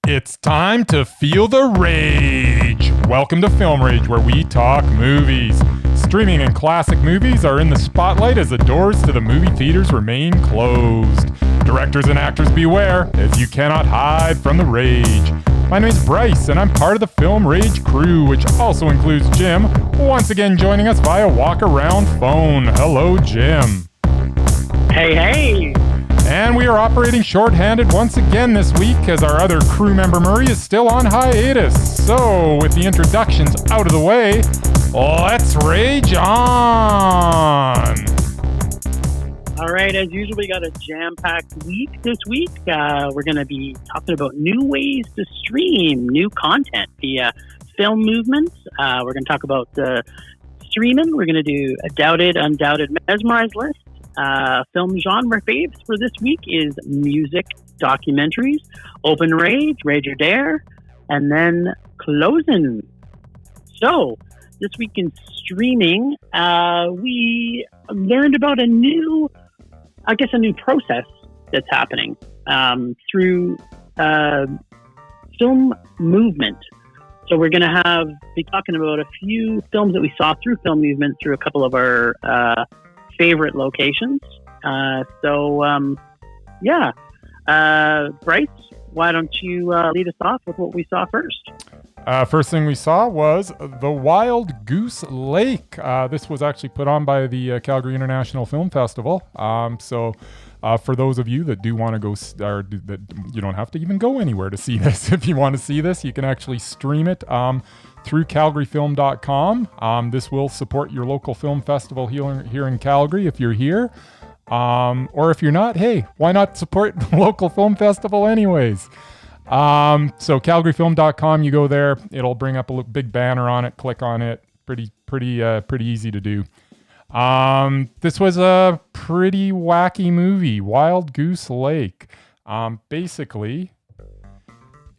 It's time to feel the rage. Welcome to Film Rage, where we talk movies. Streaming and classic movies are in the spotlight as the doors to the movie theaters remain closed. Directors and actors beware, as you cannot hide from the rage. My name is Bryce, and I'm part of the Film Rage crew, which also includes Jim, once again joining us via walk-around phone. Hello, Jim. Hey. And we are operating shorthanded once again this week as our other crew member Murray is still on hiatus. So, with the introductions out of the way, let's rage on! All right, as usual, we got a jam-packed week this week. We're going to be talking about new ways to stream new content via film movements. We're going to talk about streaming. We're going to do a doubted, undoubted, mesmerized list. Film genre faves for this week is music, documentaries, open rage, rage or dare, and then closing. So, this week in streaming, we learned about a new process that's happening through film movement. So we're going to be talking about a few films that we saw through film movement through a couple of our favorite locations. Bryce, why don't you lead us off with what we saw first? First thing we saw was the Wild Goose Lake. This was actually put on by the Calgary International Film Festival. For those of you that do want to go, that you don't have to even go anywhere to see this. If you want to see this, you can actually stream it through calgaryfilm.com. This will support your local film festival here in Calgary if you're here. Or if you're not, hey, why not support the local film festival anyways? So calgaryfilm.com, you go there, it'll bring up a big banner on it, click on it. Pretty easy to do. This was a pretty wacky movie, Wild Goose Lake. Basically,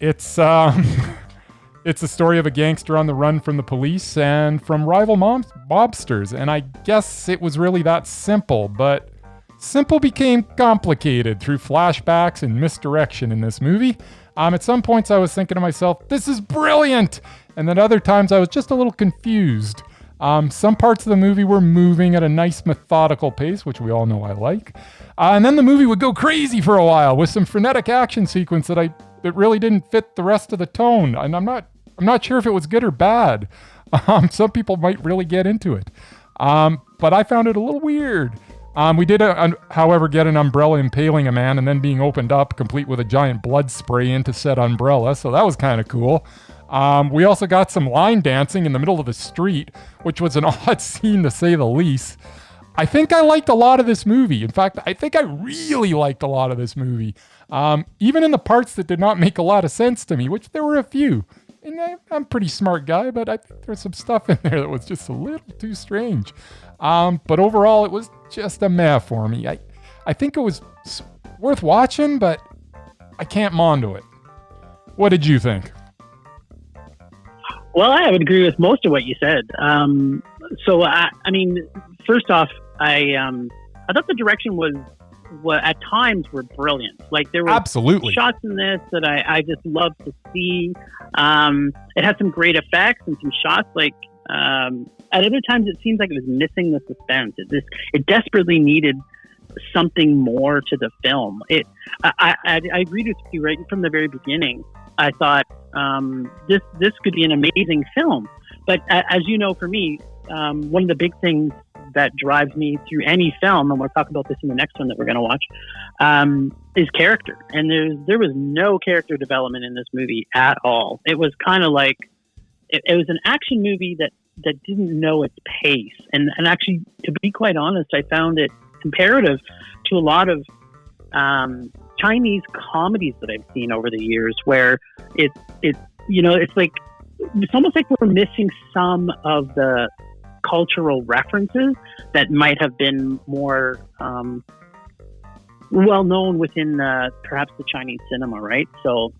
it's it's the story of a gangster on the run from the police and from rival mobsters. And I guess it was really that simple, but simple became complicated through flashbacks and misdirection in this movie. At some points I was thinking to myself, this is brilliant! And then other times I was just a little confused. Some parts of the movie were moving at a nice methodical pace, which we all know I like. And then the movie would go crazy for a while with some frenetic action sequence that really didn't fit the rest of the tone. And I'm not sure if it was good or bad. Some people might really get into it. But I found it a little weird. We did, however, get an umbrella impaling a man and then being opened up, complete with a giant blood spray into said umbrella. So that was kind of cool. We also got some line dancing in the middle of the street, which was an odd scene to say the least. I think I liked a lot of this movie. In fact, I think I really liked a lot of this movie. Even in the parts that did not make a lot of sense to me, which there were a few. And I'm a pretty smart guy, but I think there's some stuff in there that was just a little too strange. But overall, it was just a meh for me. I think it was worth watching, but I can't mondo it. What did you think? Well, I would agree with most of what you said. First off, I thought the direction was at times were brilliant. Like there were absolutely shots in this that I just love to see. It had some great effects and some shots like. At other times, it seems like it was missing the suspense. It desperately needed something more to the film. I agreed with you right from the very beginning. I thought this could be an amazing film. But as you know, for me, one of the big things that drives me through any film, and we'll talk about this in the next one that we're going to watch, is character. And there was no character development in this movie at all. It was kind of like it was an action movie that didn't know its pace. And actually, to be quite honest, I found it comparative to a lot of Chinese comedies that I've seen over the years, where it's almost like we're missing some of the cultural references that might have been more well known within perhaps the Chinese cinema, right? So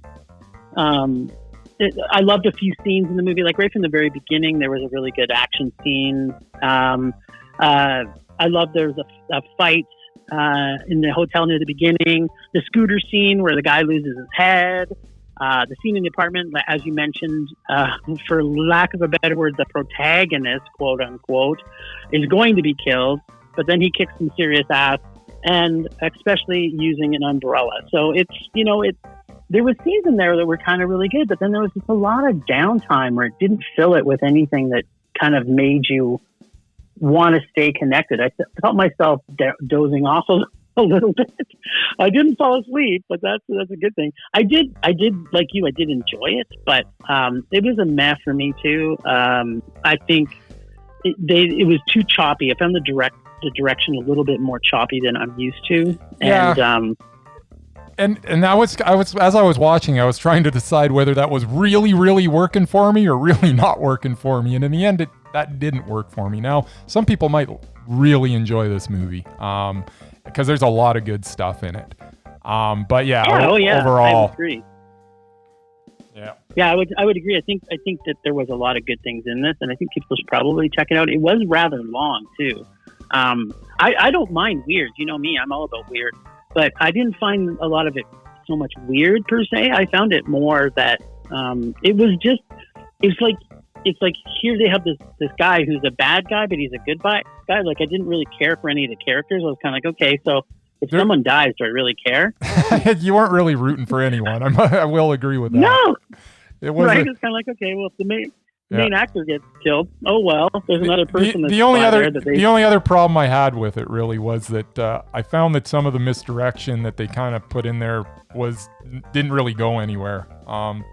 I loved a few scenes in the movie. Like right from the very beginning, there was a really good action scene. I love there was a fight in the hotel near the beginning. The scooter scene where the guy loses his head. The scene in the apartment, as you mentioned, for lack of a better word, the protagonist, quote unquote, is going to be killed, but then he kicks some serious ass, and especially using an umbrella. So there was scenes in there that were kind of really good, but then there was just a lot of downtime where it didn't fill it with anything that kind of made you want to stay connected. I felt myself dozing off a little bit. I didn't fall asleep, but that's a good thing. I did like you. I did enjoy it, but it was a mess for me too. I think it was too choppy. I found the direction a little bit more choppy than I'm used to, And I was as I was watching, I was trying to decide whether that was really, really working for me or really not working for me. And in the end, that didn't work for me. Now, some people might really enjoy this movie because there's a lot of good stuff in it. But overall, I would agree. Yeah, I would agree. I think that there was a lot of good things in this, and I think people should probably check it out. It was rather long too. I don't mind weird. You know me, I'm all about weird. But I didn't find a lot of it so much weird per se. I found it more that it's like here they have this guy who's a bad guy, but he's a good guy. Like I didn't really care for any of the characters. I was kind of like, okay, so if someone dies, do I really care? You weren't really rooting for anyone. I will agree with that. No, it was right. It's kind of like, okay, well, if the main actor gets killed, oh well, there's another person. The only other problem I had with it really was that I found that some of the misdirection that they kind of put in there didn't really go anywhere.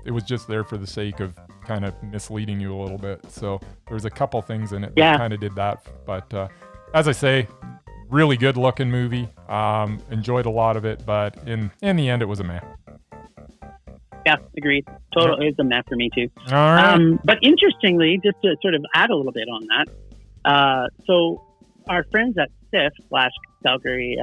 It was just there for the sake of kind of misleading you a little bit. So there was a couple things in it that kind of did that. But as I say, really good looking movie. Enjoyed a lot of it, but in the end, it was a meh. Yeah, agreed. Totally, it's a mess for me too. All right. But interestingly, just to sort of add a little bit on that, so our friends at SIF / Calgary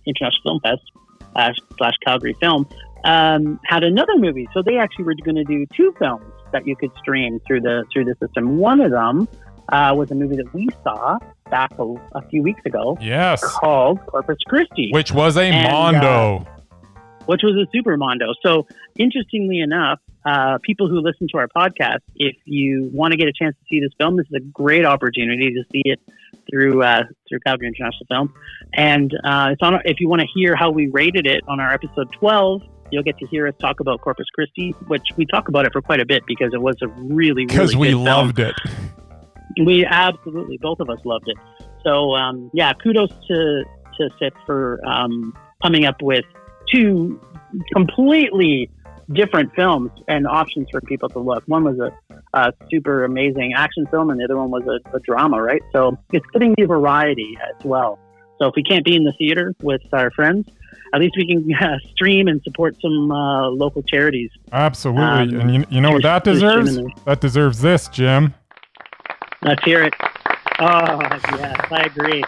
International Film Fest / Calgary Film had another movie. So they actually were going to do 2 films that you could stream through the system. One of them was a movie that we saw back a few weeks ago. Yes. Called Corpus Christi, which was a mondo. Which was a super mondo. So interestingly enough, people who listen to our podcast, if you want to get a chance to see this film, this is a great opportunity to see it through Calgary International Film. And it's on. If you want to hear how we rated it on our episode 12, you'll get to hear us talk about Corpus Christi, which we talk about it for quite a bit because it was a really, really good film. Because we loved it. We absolutely, both of us loved it. So kudos to SIP for coming up with 2 completely different films and options for people to look. One was a super amazing action film, and the other one was a drama, right? So it's getting the variety as well. So if we can't be in the theater with our friends, at least we can stream and support some local charities. Absolutely. And you know what that deserves? That deserves this, Jim. Let's hear it. Oh, yes, I agree.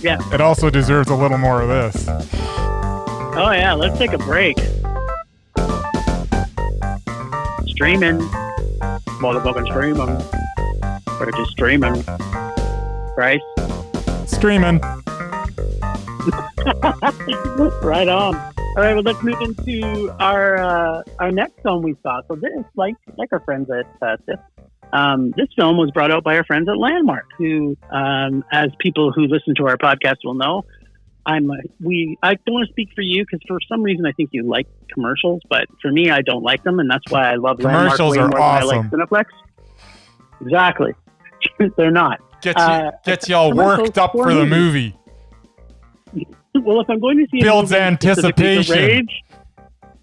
Yeah. It also deserves a little more of this. Oh, yeah. Let's take a break. Streaming. Motherfucking streaming. We're just streaming. Bryce? Streaming. Right on. All right, well, let's move into our next film we saw. So this, like our friends at SIF, this film was brought out by our friends at Landmark, who, as people who listen to our podcast will know, I don't want to speak for you because for some reason I think you like commercials, but for me I don't like them, and that's why I love Landmark way more than I like Cineplex. Exactly, they're not. Gets y'all worked up for the movie. Well, if I'm going to see builds anticipation.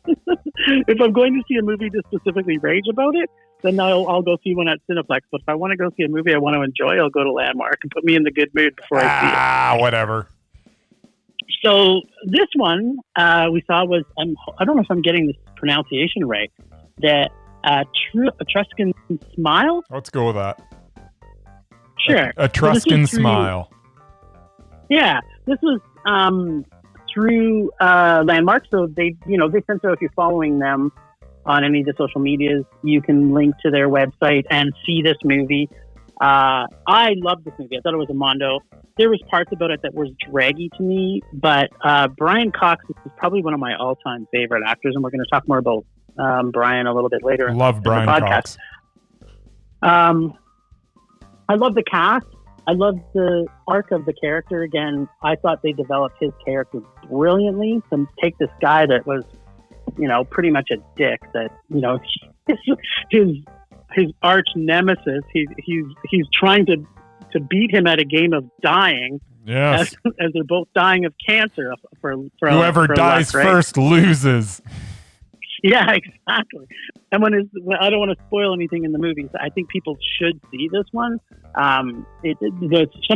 If I'm going to see a movie to specifically rage about it, then I'll go see one at Cineplex. But if I want to go see a movie I want to enjoy, I'll go to Landmark and put me in the good mood before I see it. Whatever. So this one we saw was, I don't know if I'm getting this pronunciation right, the Etruscan Smile? Let's go with that. Sure. Etruscan Smile. Yeah. This was through Landmark. So they sent out, if you're following them on any of the social medias, you can link to their website and see this movie. I love this movie. I thought it was a mondo. there was parts about it that was draggy to me, but Brian Cox is probably one of my all-time favorite actors, and we're going to talk more about Brian a little bit later. Love Brian Cox. I love the cast. I love the arc of the character. Again, I thought they developed his character brilliantly. To take this guy that was, pretty much a dick, that, his arch nemesis, he's trying to beat him at a game of dying. Yes. As they're both dying of cancer. For whoever dies luck, right? first loses. Yeah, exactly. And I don't want to spoil anything in the movie, so I think people should see this one. Some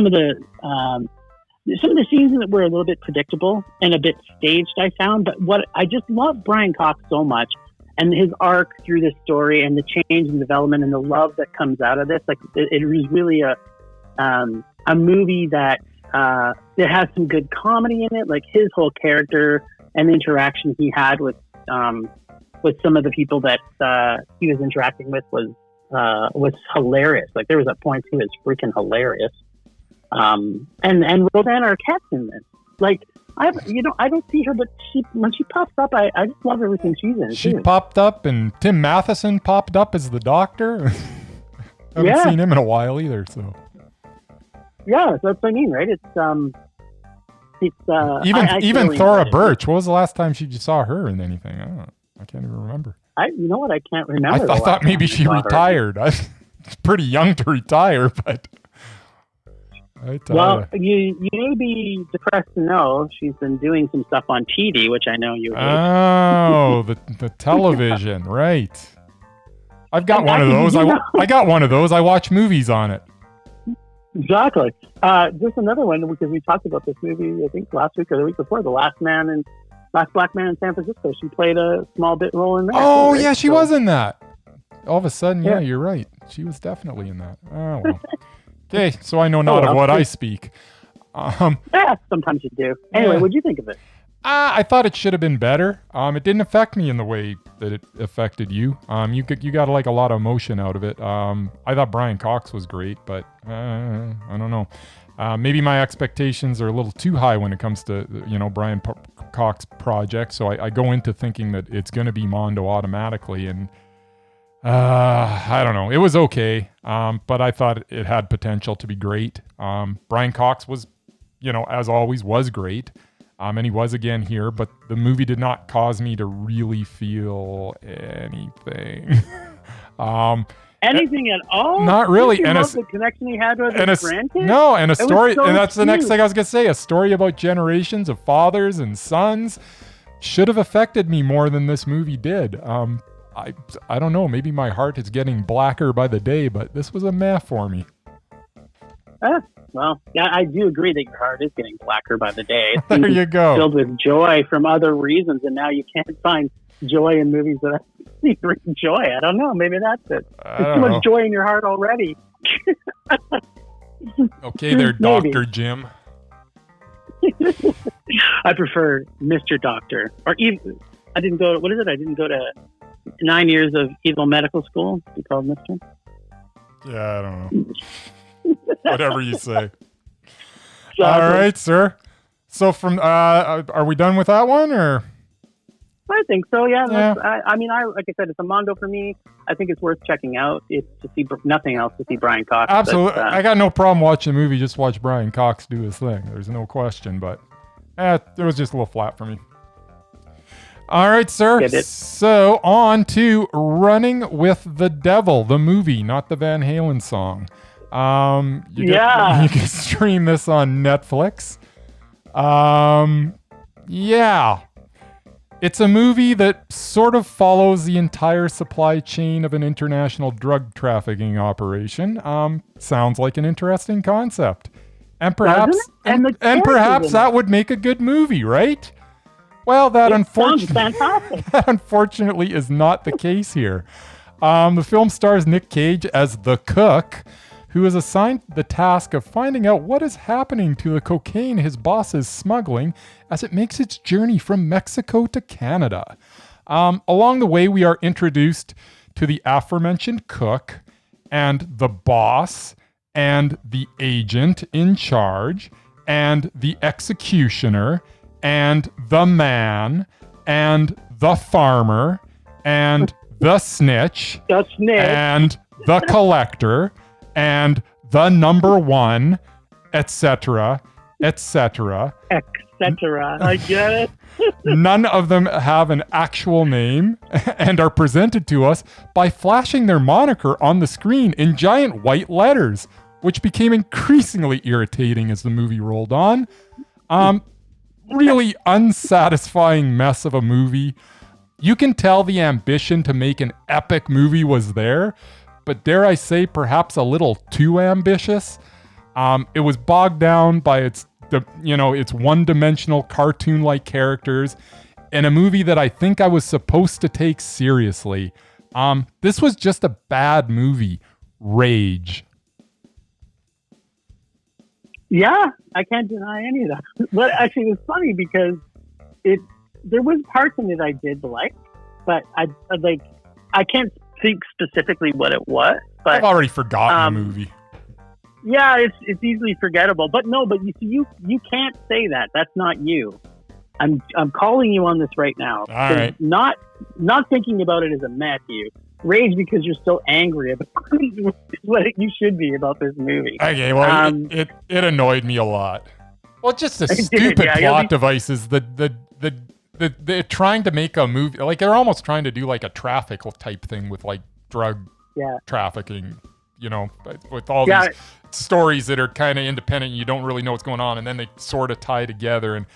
of the scenes in it were a little bit predictable and a bit staged, I found. But what I just love Brian Cox so much, and his arc through this story, and the change and development, and the love that comes out of this. Like it was really a movie that has some good comedy in it. Like his whole character and the interaction he had with some of the people that he was interacting with was hilarious. Like there was a point he was freaking hilarious. And Roseanne Arquette's in this. Like I don't see her, but when she pops up, I just love everything she's in. She too. popped up, and Tim Matheson popped up as the doctor. I haven't seen him in a while either. So yeah, that's what I mean, right? Even Thora Birch. What was the last time you saw her in anything? I can't even remember. You know what? I can't remember. I thought maybe she retired. It's pretty young to retire, but. Well, you may be depressed to know she's been doing some stuff on TV, which I know you hate. Oh, the television, right. I've got one of those. I got one of those. I watch movies on it. Exactly. Just another one, because we talked about this movie, I think last week or the week before, The Last Black Man in San Francisco. She played a small bit role in that. Oh, right? Yeah, she was in that. All of a sudden, yeah, you're right. She was definitely in that. Oh, well. Okay, so I know not of what I speak. Yeah, sometimes you do. Anyway, what'd you think of it? I thought it should have been better. It didn't affect me in the way that it affected you. You got like a lot of emotion out of it. I thought Brian Cox was great, but I don't know. Maybe my expectations are a little too high when it comes to Brian Cox project. So I go into thinking that it's going to be Mondo automatically, and I don't know. It was okay, but I thought it had potential to be great. Brian Cox was, as always, was great. And he was again here, but the movie did not cause me to really feel anything. Anything at all? Not really. And the connection he had with his grandkids? No, and a story, so and that's cute. The next thing I was going to say, a story about generations of fathers and sons should have affected me more than this movie did. I don't know, maybe my heart is getting blacker by the day, but this was a meh for me. Well, yeah, I do agree that your heart is getting blacker by the day. There you go. Filled with joy from other reasons, and now you can't find joy in movies that bring joy. I don't know. Maybe that's it. There's too much joy in your heart already. Okay there, Dr. Jim. I prefer Mr. Doctor. Or even, I didn't go to 9 years of evil medical school. You called Mr.? Yeah, I don't know. Whatever you say. All right, sir. So are we done with that one, or? I think so. Yeah. I mean, like I said, it's a Mondo for me. I think it's worth checking out. It's to see nothing else to see Brian Cox. Absolutely. I got no problem watching the movie. Just watch Brian Cox do his thing. There's no question. But it was just a little flat for me. All right, sir. So on to Running with the Devil, the movie, not the Van Halen song. You can stream this on Netflix. It's a movie that sort of follows the entire supply chain of an international drug trafficking operation. Sounds like an interesting concept. And perhaps that would make a good movie, right? Well, that unfortunately is not the case here. The film stars Nick Cage as the cook, who is assigned the task of finding out what is happening to the cocaine his boss is smuggling as it makes its journey from Mexico to Canada. Along the way, we are introduced to the aforementioned cook and the boss and the agent in charge, and the executioner, and the man, and the farmer, and the snitch, and the collector, and the number one, etc., etc. Etc. I get it. None of them have an actual name and are presented to us by flashing their moniker on the screen in giant white letters, which became increasingly irritating as the movie rolled on. Really unsatisfying mess of a movie. You can tell the ambition to make an epic movie was there, but dare I say, perhaps a little too ambitious. It was bogged down by its one-dimensional cartoon-like characters in a movie that I think I was supposed to take seriously. This was just a bad movie. Rage. Yeah, I can't deny any of that. But actually, it was funny because there was parts in it I did like, but I can't think specifically what it was. But I've already forgotten the movie. Yeah, it's easily forgettable. But you can't say that. That's not you. I'm calling you on this right now. All right. Not thinking about it as a Matthew. Rage because you're still angry about what you should be about this movie. Okay, well, it annoyed me a lot. Well, just the stupid plot devices. They're trying to make a movie, like they're almost trying to do like a traffic type thing with like drug trafficking, with all these stories that are kind of independent and you don't really know what's going on, and then they sort of tie together. And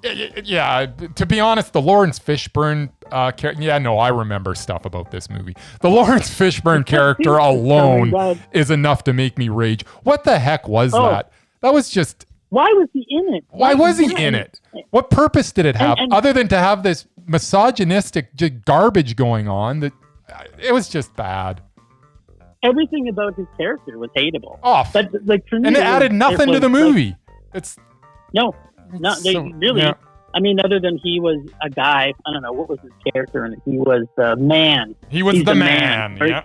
to be honest, the Lawrence Fishburne I remember stuff about this movie. The Lawrence Fishburne character alone is enough to make me rage. What the heck was that? That was just... Why was he in it? Why was he in it? What purpose did it have other than to have this misogynistic garbage going on? That it was just bad. Everything about his character was hateable. Off. But like for me, and it added nothing to the movie. Really. Yeah. I mean, other than he was a guy. I don't know what was his character, and he was the man. He's the man. Yeah.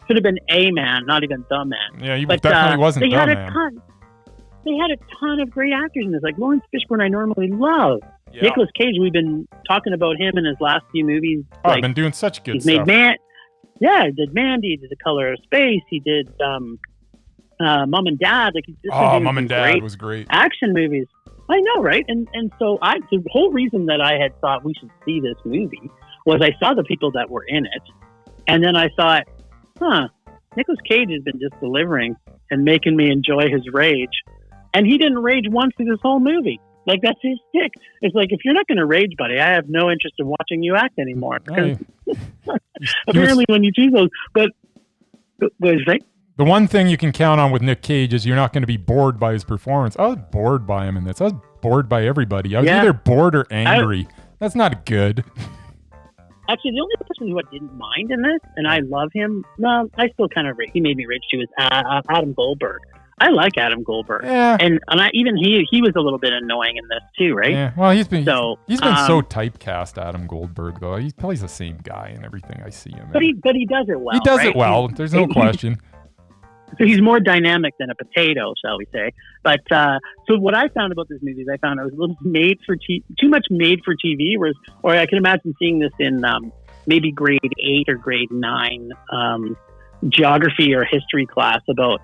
Could have been a man, not even the man. Yeah, he definitely wasn't the man. They had a ton of great actors in this. Like Lawrence Fishburne, I normally love. Yeah. Nicolas Cage, we've been talking about him in his last few movies. I've been doing such good stuff. He did Mandy, he did The Color of Space, he did Mom and Dad. Mom and Dad was great. Action movies. I know, right? And so the whole reason that I had thought we should see this movie was I saw the people that were in it, and then I thought, Nicolas Cage has been just delivering and making me enjoy his rage. And he didn't rage once through this whole movie. Like, that's his stick. It's like, if you're not going to rage, buddy, I have no interest in watching you act anymore. Because apparently when you choose those... But what did you say? The one thing you can count on with Nick Cage is you're not going to be bored by his performance. I was bored by him in this. I was bored by everybody. I was either bored or angry. That's not good. Actually, the only person who I didn't mind in this, and I love him, I still kind of... He made me rage too, is Adam Goldberg. I like Adam Goldberg, and even he was a little bit annoying in this too, right? Yeah, well, he's been so typecast, Adam Goldberg, though. He plays the same guy in everything I see him. But he does it well. He does it well. There's no question. So he's more dynamic than a potato, shall we say? But so what I found about this movie is I found it was a little too much made for TV. Or I can imagine seeing this in maybe grade 8 or grade 9 geography or history class about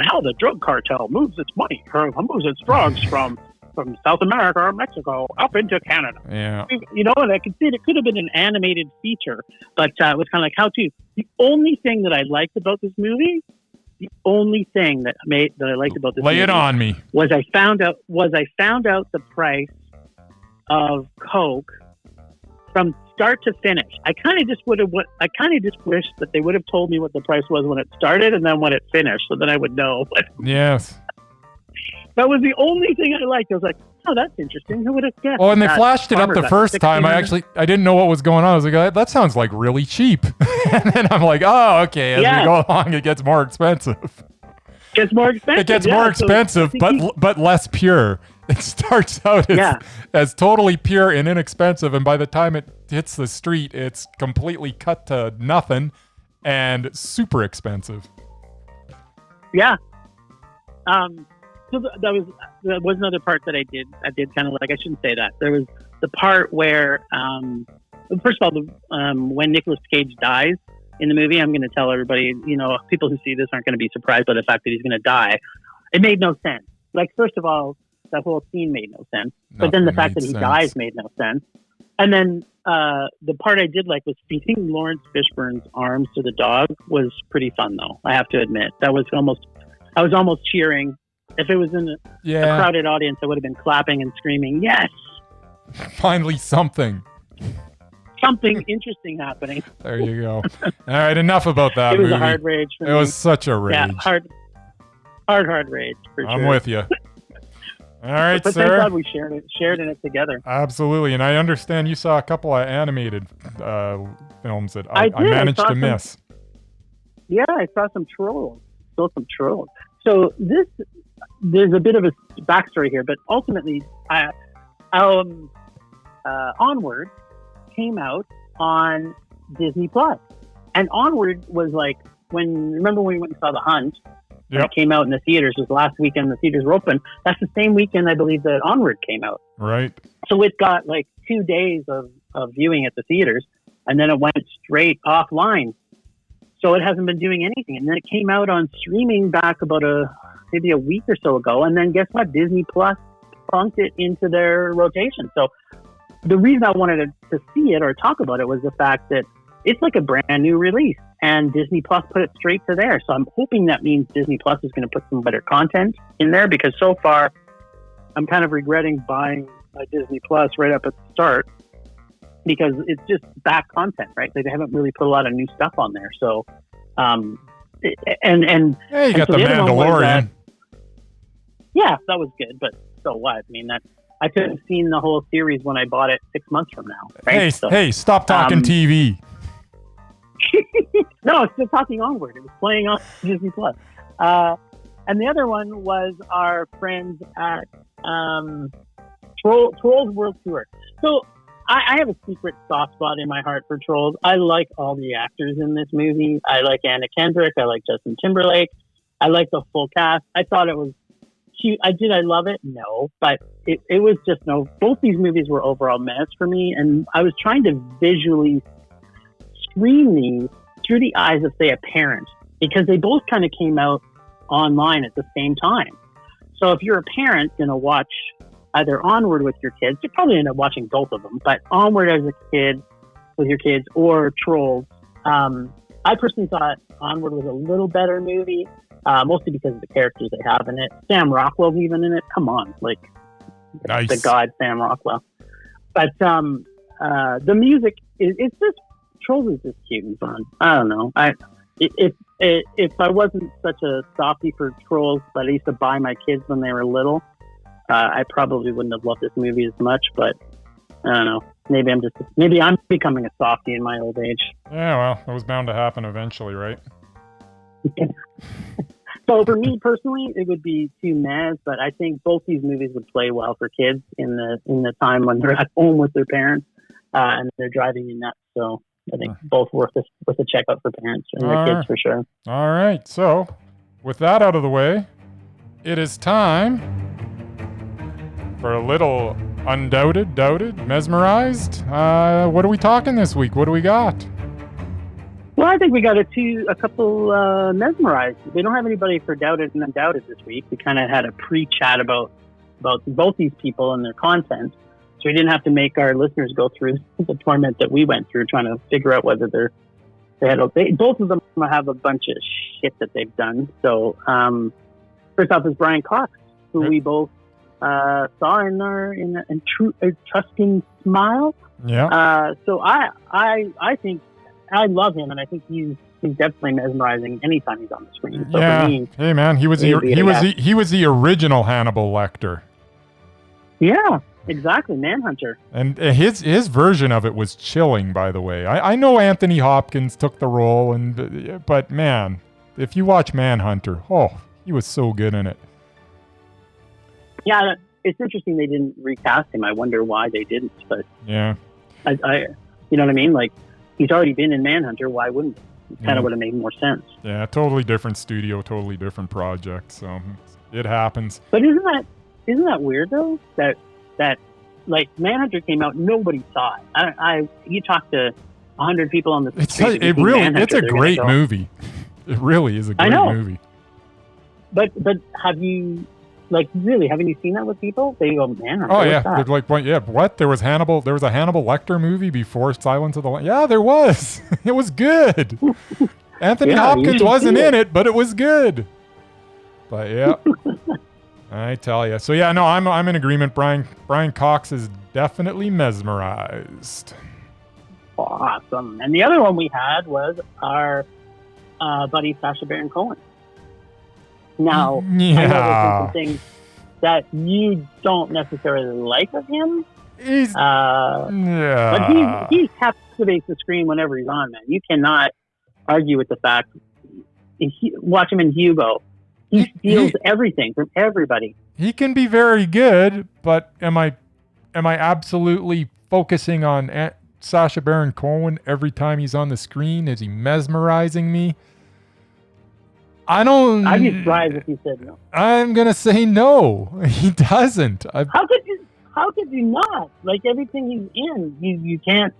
how the drug cartel moves its money, or moves its drugs from South America or Mexico up into Canada. Yeah. And I could see it could have been an animated feature, but it was kind of like how to. The only thing that I liked about this movie, lay it on me, was I found out the price of Coke from start to finish. I kind of just wish that they would have told me what the price was when it started and then when it finished, so then I would know. Yes. That was the only thing I liked. I was like, oh, that's interesting. Who would have guessed? Well, and they flashed it up the first time. I didn't know what was going on. I was like, that sounds like really cheap. And then I'm like, oh, okay. As we go along, it gets more expensive. It gets more expensive, but less pure. It starts out as totally pure and inexpensive, and by the time it hits the street, it's completely cut to nothing and super expensive. Yeah. So that was another part that I did kind of like. I shouldn't say that. There was the part where, first of all, when Nicolas Cage dies in the movie, I'm going to tell everybody, people who see this aren't going to be surprised by the fact that he's going to die. It made no sense. Like, first of all, that whole scene made no sense. But then the fact that he dies made no sense. And then the part I did like was feeding Lawrence Fishburne's arms to the dog was pretty fun, though. I have to admit, I was almost cheering. If it was in a crowded audience, I would have been clapping and screaming, "Yes!" Finally, something interesting happening. There you go. All right, enough about that movie. It was a hard rage for me. It was such a rage. Yeah, hard rage for sure. I'm with you. All right, but sir. Thank God we shared in it together. Absolutely, and I understand you saw a couple of animated films that I managed to miss. Yeah, I saw some trolls. So there's a bit of a backstory here, but ultimately, Onward came out on Disney Plus, and Onward was like remember when we went and saw The Hunt? Yep. It came out in the theaters. It was the last weekend the theaters were open. That's the same weekend I believe that Onward came out. Right. So it got like 2 days of viewing at the theaters, and then it went straight offline. So it hasn't been doing anything. And then it came out on streaming back about maybe a week or so ago. And then guess what? Disney Plus plunked it into their rotation. So the reason I wanted to see it or talk about it was the fact that it's like a brand new release, and Disney Plus put it straight to there. So I'm hoping that means Disney Plus is going to put some better content in there, because so far I'm kind of regretting buying a Disney Plus right up at the start, because it's just back content, right? They haven't really put a lot of new stuff on there. So, you got The Mandalorian. Yeah, that was good, but so what? I mean, I could have seen the whole series when I bought it 6 months from now. Right? Hey, stop talking TV. No, it's still talking Onward. It was playing on Disney Plus. And the other one was our friends at Trolls World Tour. So I have a secret soft spot in my heart for Trolls. I like all the actors in this movie. I like Anna Kendrick. I like Justin Timberlake. I like the full cast. I thought it was cute. I love it? No, but it was just no. Both these movies were overall mess for me, and I was trying to visually screen these through the eyes of, say, a parent, because they both kind of came out online at the same time. So if you're a parent going to watch either Onward with your kids, you'll probably end up watching both of them, but Onward as a kid with your kids, or Trolls. I personally thought Onward was a little better movie, mostly because of the characters they have in it. Sam Rockwell's even in it. Come on, like nice. The god Sam Rockwell. But the music it's just, Trolls is just cute and fun. I don't know. If I wasn't such a softie for Trolls, but I used to buy my kids when they were little, I probably wouldn't have loved this movie as much. But I don't know. Maybe I'm becoming a softie in my old age. Yeah, well, it was bound to happen eventually, right? So for me personally, it would be too mad, but I think both these movies would play well for kids in the time when they're at home with their parents and they're driving you nuts. So I think both worth a check out for parents and their kids for sure. All right. So with that out of the way, it is time for a little Undoubted, Doubted, Mesmerized. What are we talking this week? What do we got? Well, I think we got a couple Mesmerized. We don't have anybody for Doubted and Undoubted this week. We kind of had a pre-chat about both these people and their content. So we didn't have to make our listeners go through the torment that we went through trying to figure out whether both of them have a bunch of shit that they've done. So first off is Brian Cox, who we both saw in Etruscan Smile. Yeah. So I think I love him, and I think he's definitely mesmerizing anytime he's on the screen. So yeah. For me, hey man, he was the original Hannibal Lecter. Yeah. Exactly, Manhunter. And his version of it was chilling, by the way. I know Anthony Hopkins took the role, but man, if you watch Manhunter, he was so good in it. Yeah, it's interesting they didn't recast him. I wonder why they didn't. But yeah, I you know what I mean? Like, he's already been in Manhunter. Why wouldn't he? It kind of would have made more sense. Yeah, totally different studio, totally different project. So It happens. But isn't that weird though? That like Manhunter came out, nobody saw it. You talk to 100 people on the street. It's a great movie. It really is a great movie. But haven't you seen that with people? They go, man. Oh yeah, they're like, what? There was a Hannibal Lecter movie before Silence of the Lambs. Yeah, there was. It was good. Anthony Hopkins wasn't in it, but it was good. But yeah, I tell you. So yeah, no, I'm in agreement. Brian Cox is definitely Mesmerized. Awesome. And the other one we had was our buddy Sasha Baron Cohen. Now, I know there's some things that you don't necessarily like of him. But he captivates the screen whenever he's on, man. You cannot argue with the fact. Watch him in Hugo. He steals everything from everybody. He can be very good, but am I absolutely focusing on Sasha Baron Cohen every time he's on the screen? Is he mesmerizing me? I'd be surprised if he said no. I'm gonna say no. He doesn't. How could you not? Like everything he's in, you can't.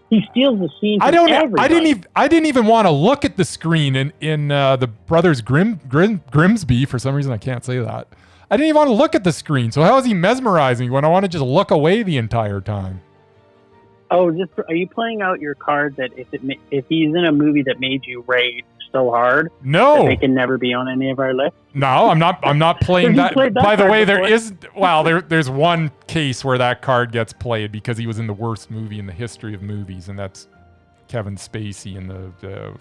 He steals the scene. I didn't even want to look at the screen in the Brothers Grimsby. For some reason, I can't say that. I didn't even want to look at the screen. So how is he mesmerizing me when I want to just look away the entire time? Oh, are you playing out your card that if he's in a movie that made you rage so hard, no, that they can never be on any of our lists? No, I'm not playing that. By the way, there's one case where that card gets played because he was in the worst movie in the history of movies, and that's Kevin Spacey in the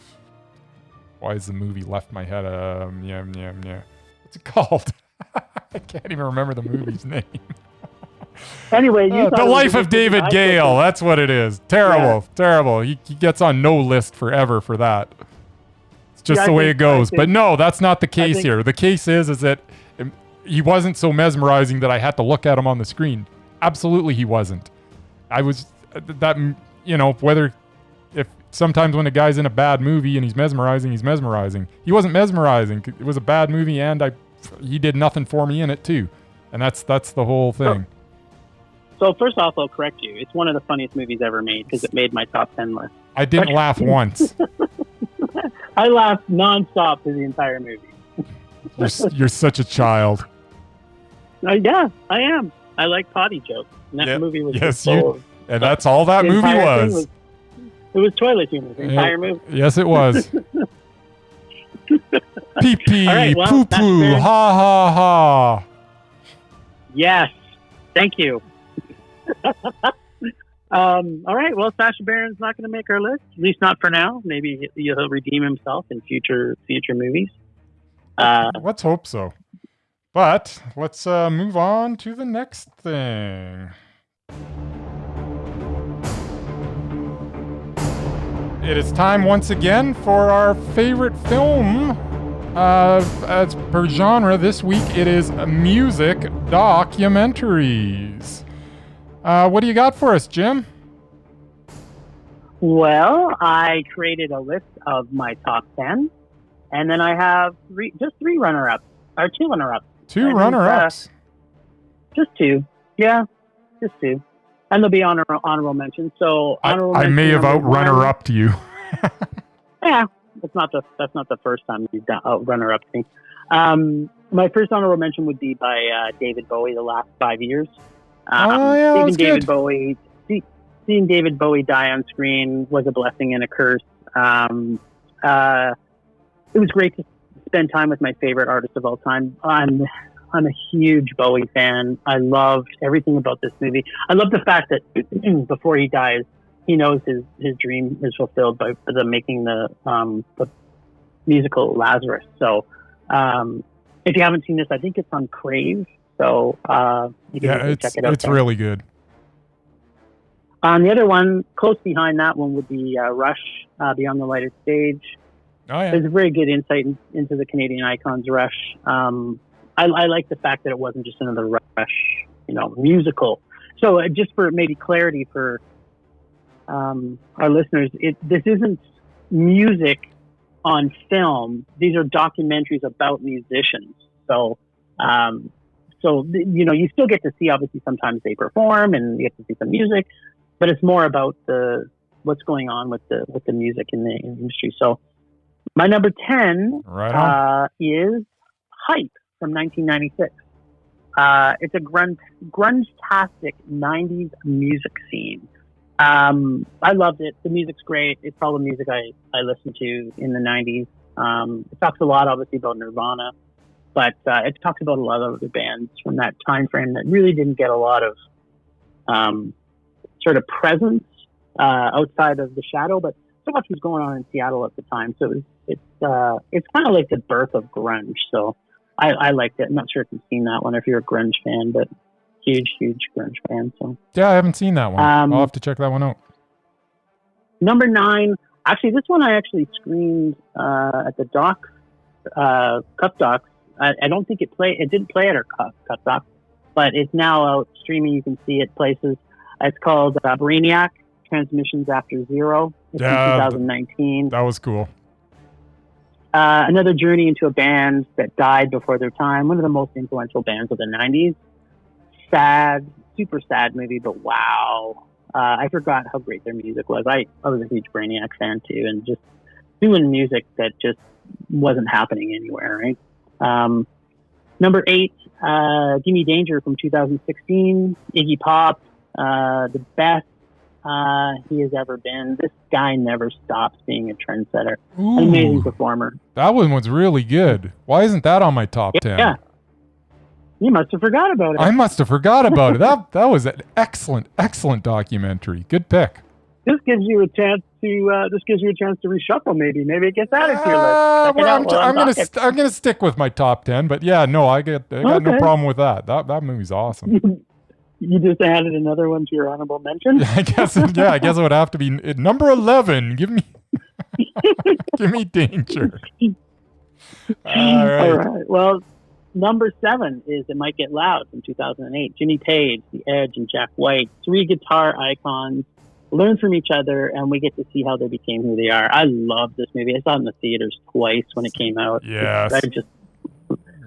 why is the movie left my head? What's it called? I can't even remember the movie's name. Anyway, The Life of David Gale. That's what it is. Terrible. He gets on no list forever for that. It's just the way it goes. But no, that's not the case here. The case is that he wasn't so mesmerizing that I had to look at him on the screen. Absolutely, he wasn't. I was if sometimes when a guy's in a bad movie and he's mesmerizing, he's mesmerizing. He wasn't mesmerizing. It was a bad movie, and he did nothing for me in it too, and that's the whole thing. So first off, I'll correct you. It's one of the funniest movies ever made because it made my top 10 list. I didn't laugh once. I laughed nonstop through the entire movie. You're such a child. Yeah, I am. I like potty jokes. And that movie was and that's all that movie was. It was toilet humor, the entire movie. Yes, it was. Pee-pee, right, poo-poo, ha, ha, ha. Yes. Thank you. All right. Well, Sasha Baron's not going to make our list, at least not for now. Maybe he'll redeem himself in future movies. Let's hope so. But let's move on to the next thing. It is time once again for our favorite film. As per genre, this week it is music documentaries. What do you got for us, Jim? Well, I created a list of my top 10, and then I have three runner-ups, or two runner-ups. Two runner-ups? Just two. Yeah, just two. And there'll be honorable mentions. So I may have outrunner-upped you. Yeah, that's not the first time you've done runner-up thing. My first honorable mention would be by David Bowie, The Last 5 Years. Seeing David Bowie die on screen was a blessing and a curse. It was great to spend time with my favorite artist of all time. I'm a huge Bowie fan. I loved everything about this movie. I love the fact that before he dies, he knows his dream is fulfilled by making the musical Lazarus. So if you haven't seen this, I think it's on Crave. So you can check it out. It's really good. The other one, close behind that one, would be Rush, Beyond the Lighted Stage. Oh, yeah. There's a very good insight into the Canadian icons Rush. I like the fact that it wasn't just another Rush, musical. So just for maybe clarity for our listeners, this isn't music on film. These are documentaries about musicians. So So, you still get to see, obviously, sometimes they perform and you get to see some music, but it's more about what's going on with the music in the industry. So my number 10 is Hype from 1996. It's a grunge-tastic 90s music scene. I loved it. The music's great. It's all the music I listened to in the 90s. It talks a lot, obviously, about Nirvana, but it talks about a lot of other bands from that time frame that really didn't get a lot of sort of presence outside of the shadow, but so much was going on in Seattle at the time. So it's kind of like the birth of grunge. So I liked it. I'm not sure if you've seen that one, if you're a grunge fan, but huge grunge fan. So yeah, I haven't seen that one. I'll have to check that one out. Number 9, actually, this one I actually screened at the Cup Docs. I don't think it didn't play at our Cup Docs, but it's now out streaming. You can see it places. It's called Brainiac: Transmissions After Zero. It's in 2019. That was cool. Another journey into a band that died before their time. One of the most influential bands of the 90s. Sad, super sad movie, but wow. I forgot how great their music was. I was a huge Brainiac fan too, and just doing music that just wasn't happening anywhere, right? Number 8, Gimme Danger from 2016. Iggy Pop, the best he has ever been. This guy never stops being a trendsetter. Ooh, an amazing performer. That one was really good. Why isn't that on my top 10? Yeah. You must have forgot about it. I must have forgot about it. That was an excellent documentary. Good pick. This gives you a chance to reshuffle. Maybe it gets added to your list. I'm gonna stick with my top 10. But yeah, no, I got no problem with that. That movie's awesome. You just added another one to your honorable mention. I guess it would have to be number 11. Give me Danger. All right. Well, number 7 is It Might Get Loud from 2008. Jimmy Page, The Edge, and Jack White, 3 guitar icons, learn from each other, and we get to see how they became who they are. I love this movie. I saw it in the theaters twice when it came out. Yes.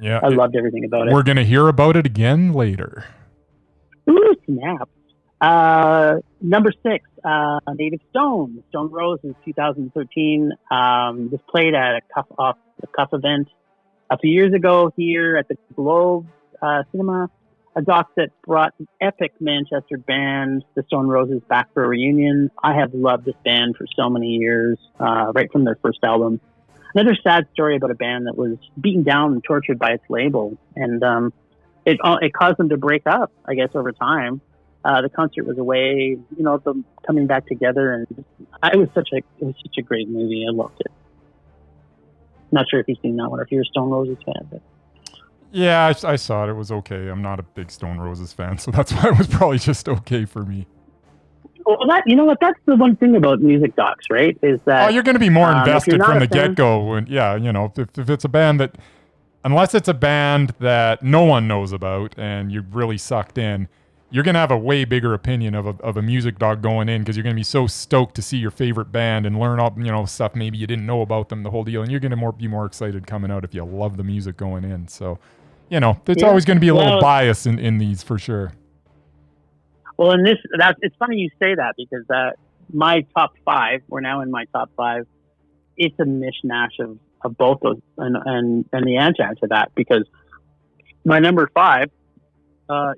I loved everything about it. We're going to hear about it again later. Ooh, snap. Number 6, Native Stone Roses, 2013. This played at a Cuff event a few years ago here at the Globe Cinema, a doc that brought an epic Manchester band, the Stone Roses, back for a reunion. I have loved this band for so many years, right from their first album. Another sad story about a band that was beaten down and tortured by its label, and it caused them to break up, I guess, over time. The concert was a way, them coming back together, and it was such a great movie. I loved it. Not sure if you've seen that one or if you're a Stone Roses fan. But. Yeah, I saw it. It was okay. I'm not a big Stone Roses fan, so that's why it was probably just okay for me. Well, that's the one thing about music docs, right? Is that you're going to be more invested from the get-go. If it's a band that, unless it's a band that no one knows about and you're really sucked in, you're going to have a way bigger opinion of a music doc going in because you're going to be so stoked to see your favorite band and learn all, stuff maybe you didn't know about them, the whole deal. And you're going to be more excited coming out if you love the music going in. So, it's always going to be a little bias in these for sure. Well, it's funny you say that because my top 5, we're now in my top 5. It's a mishmash of both those and the answer to that, because my number 5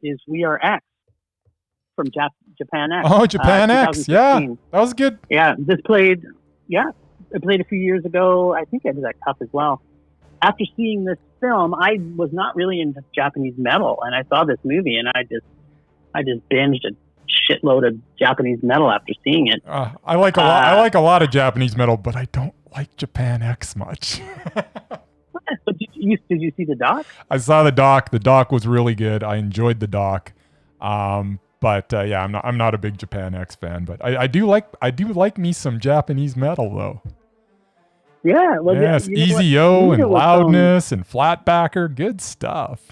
is We Are X from Japan X. Oh, Japan X. Yeah, that was good. Yeah, it played a few years ago. I think I did that Cup as well. After seeing this film, I was not really into Japanese metal, and I saw this movie, and I just binged a shitload of Japanese metal after seeing it. I like a lot of Japanese metal, but I don't like Japan X much. But did you see the doc? I saw the doc. The doc was really good. I enjoyed the doc. But I'm not a big Japan X fan, but I do like me some Japanese metal though. Yeah, well, yes, EZO and Loudness and Flatbacker, good stuff.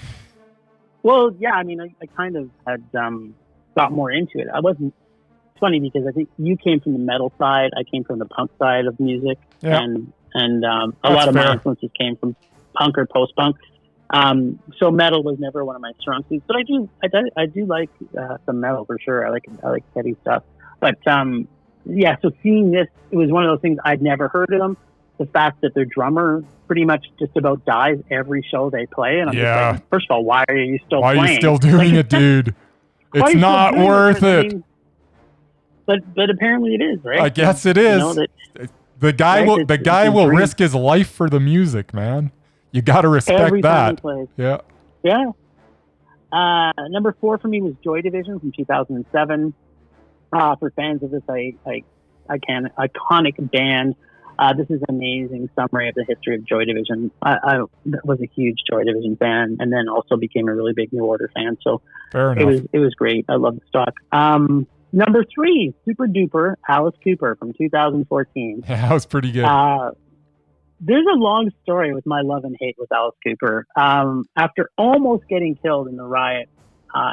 Well, yeah, I mean, I kind of had got more into it. I wasn't. It's funny because I think you came from the metal side, I came from the punk side of music, and a lot of my influences came from punk or post-punk. So metal was never one of my strong suits, but I do like some metal for sure. I like heavy stuff. But yeah, so seeing this, it was one of those things I'd never heard of them. The fact that their drummer pretty much just about dies every show they play, and I'm just like, first of all, why are you still playing? Why are you still doing it, dude? It's not worth it. But apparently it is, right? I guess it is. You know, the guy will risk his life for the music, man. You got to respect every that. Time he plays. Yeah. Yeah. Number 4 for me was Joy Division from 2007. For fans of this iconic band, this is an amazing summary of the history of Joy Division. I was a huge Joy Division fan, and then also became a really big New Order fan. So fair enough. It was great. I love the stock. Number 3, Super Duper, Alice Cooper from 2014. Yeah, that was pretty good. There's a long story with my love and hate with Alice Cooper. After almost getting killed in the riot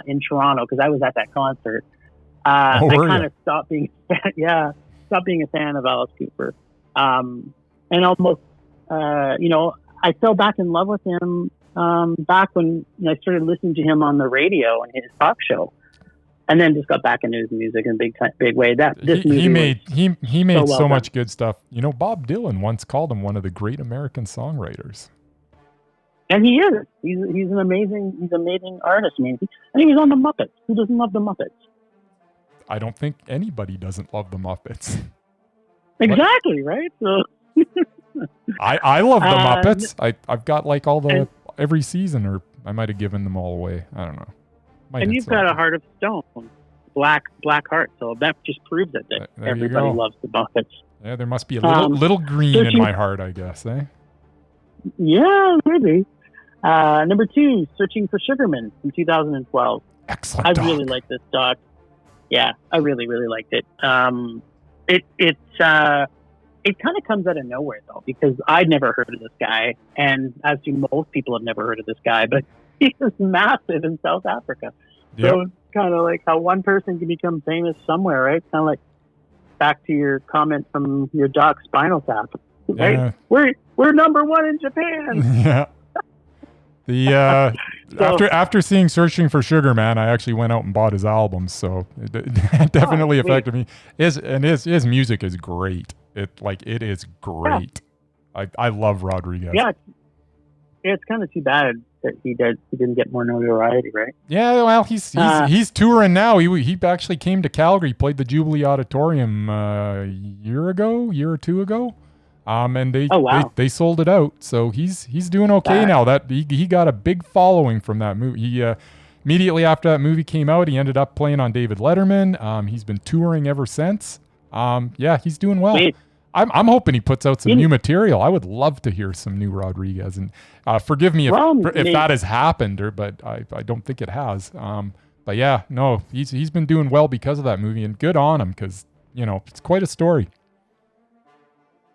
in Toronto, because I was at that concert, I kind of stopped being a fan of Alice Cooper. And almost, I fell back in love with him back when I started listening to him on the radio and his talk show. And then just got back into his music in a big way. He made so much good stuff. You know, Bob Dylan once called him one of the great American songwriters. And he is. He's an amazing artist. I mean, and he was on the Muppets. Who doesn't love the Muppets? I don't think anybody doesn't love the Muppets. Exactly, right? So I love the Muppets. I've got like every season, or I might have given them all away. I don't know. And you've got a heart of stone, black heart. So that just proves it that everybody loves the Muppets. Yeah, there must be a little green in my heart, I guess, eh? Yeah, maybe. Number 2, Searching for Sugarman from 2012. Excellent. I really like this doc. Yeah, I really, really liked it. It kind of comes out of nowhere though, because I'd never heard of this guy, and as do most people have never heard of this guy, but he was massive in South Africa. Yep. So it's kind of like how one person can become famous somewhere, right? Kind of like back to your comment from your doc, Spinal Tap, right? Yeah. We're number 1 in Japan. Yeah. After seeing Searching for Sugar Man, I actually went out and bought his albums, so it definitely affected me. His music is great. It is great. Yeah. I love Rodriguez. Yeah, it's kind of too bad that he didn't get more notoriety, right? Yeah, well, he's touring now. He actually came to Calgary, played the Jubilee Auditorium a year or 2 ago. And they sold it out, so he's doing okay now. That he got a big following from that movie. He immediately after that movie came out, he ended up playing on David Letterman. He's been touring ever since. He's doing well. I'm hoping he puts out some new material. I would love to hear some new Rodriguez. And forgive me if that has happened, but I don't think it has. But yeah, no, he's been doing well because of that movie, and good on him, because it's quite a story.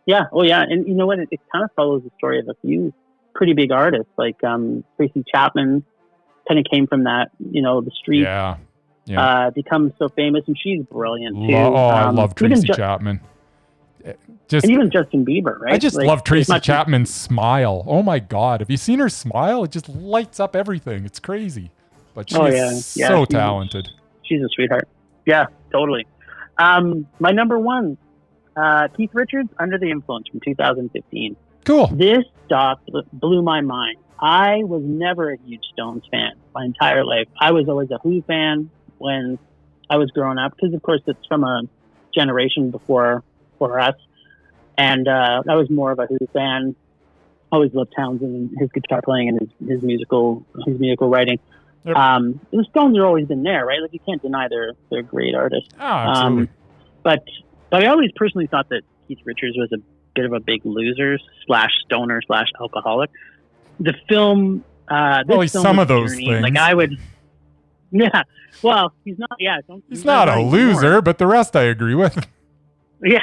Yeah. Oh, yeah. And you know what? It kind of follows the story of a few pretty big artists, like Tracy Chapman. Kind of came from that, the street. Yeah. Becomes so famous, and she's brilliant too. I love Tracy Chapman. And even Justin Bieber, right? I just love Tracy Chapman's smile. Oh my God! Have you seen her smile? It just lights up everything. It's crazy. But she's so talented. She's a sweetheart. Yeah, totally. My number 1. Keith Richards, Under the Influence from 2015. Cool. This doc blew my mind. I was never a huge Stones fan my entire life. I was always a Who fan when I was growing up, because of course it's from a generation before us. And I was more of a Who fan. Always loved Townsend and his guitar playing and his musical writing. Yep. The Stones have always been there, right? Like, you can't deny they're great artists. Oh, absolutely. But I always personally thought that Keith Richards was a bit of a big loser / stoner / alcoholic. The film, he's some of those things. Like, I would, yeah. Well, he's not. Yeah, he's not a loser, but the rest I agree with. Yeah.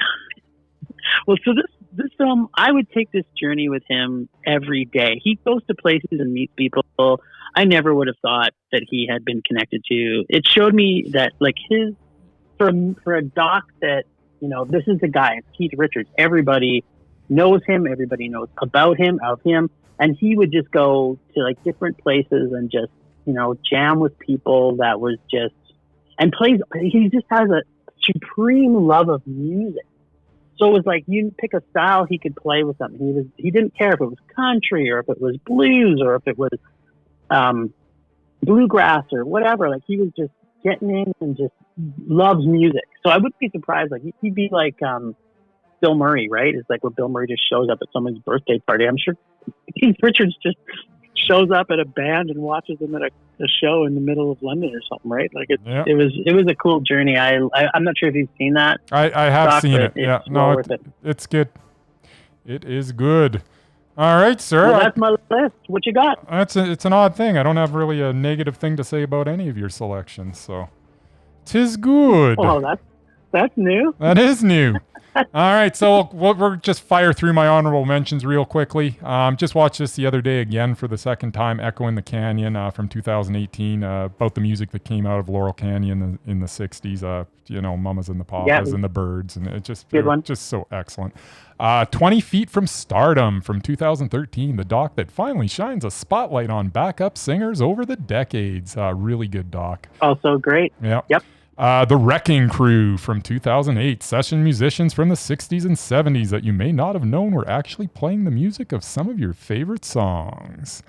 Well, so this film, I would take this journey with him every day. He goes to places and meets people I never would have thought that he had been connected to. It showed me that, like, for a doc that, this is the guy, it's Keith Richards. Everybody knows him. Everybody knows about him, of him. and he would just go to like different places and just, you know, jam with people that was just, and he just has a supreme love of music. So it was like, you pick a style, he could play with something. He didn't care if it was country or if it was blues or if it was bluegrass or whatever. Like, he was just getting in and just loves music. So I wouldn't be surprised. Like, he'd be like Bill Murray, right? It's like where Bill Murray just shows up at someone's birthday party. I'm sure Keith Richards just shows up at a band and watches them at a show in the middle of London or something, right? Like, it was a cool journey. I'm not sure if you've seen that. I have seen it. Yeah, no, it's good. It is good. All right, sir. Well, that's my list. What you got? It's an odd thing. I don't have really a negative thing to say about any of your selections, so 'tis good. Oh, that's new. That is new. All right, so we'll just fire through my honorable mentions real quickly. Just watched this the other day again for the second time, Echo in the Canyon from 2018, about the music that came out of Laurel Canyon in the 60s, you know, Mamas and the Papas and the Birds, and it just so excellent. 20 Feet from Stardom from 2013, the doc that finally shines a spotlight on backup singers over the decades. Really good doc. Also great. Yeah. Yep. The Wrecking Crew from 2008, session musicians from the 60s and 70s that you may not have known were actually playing the music of some of your favorite songs.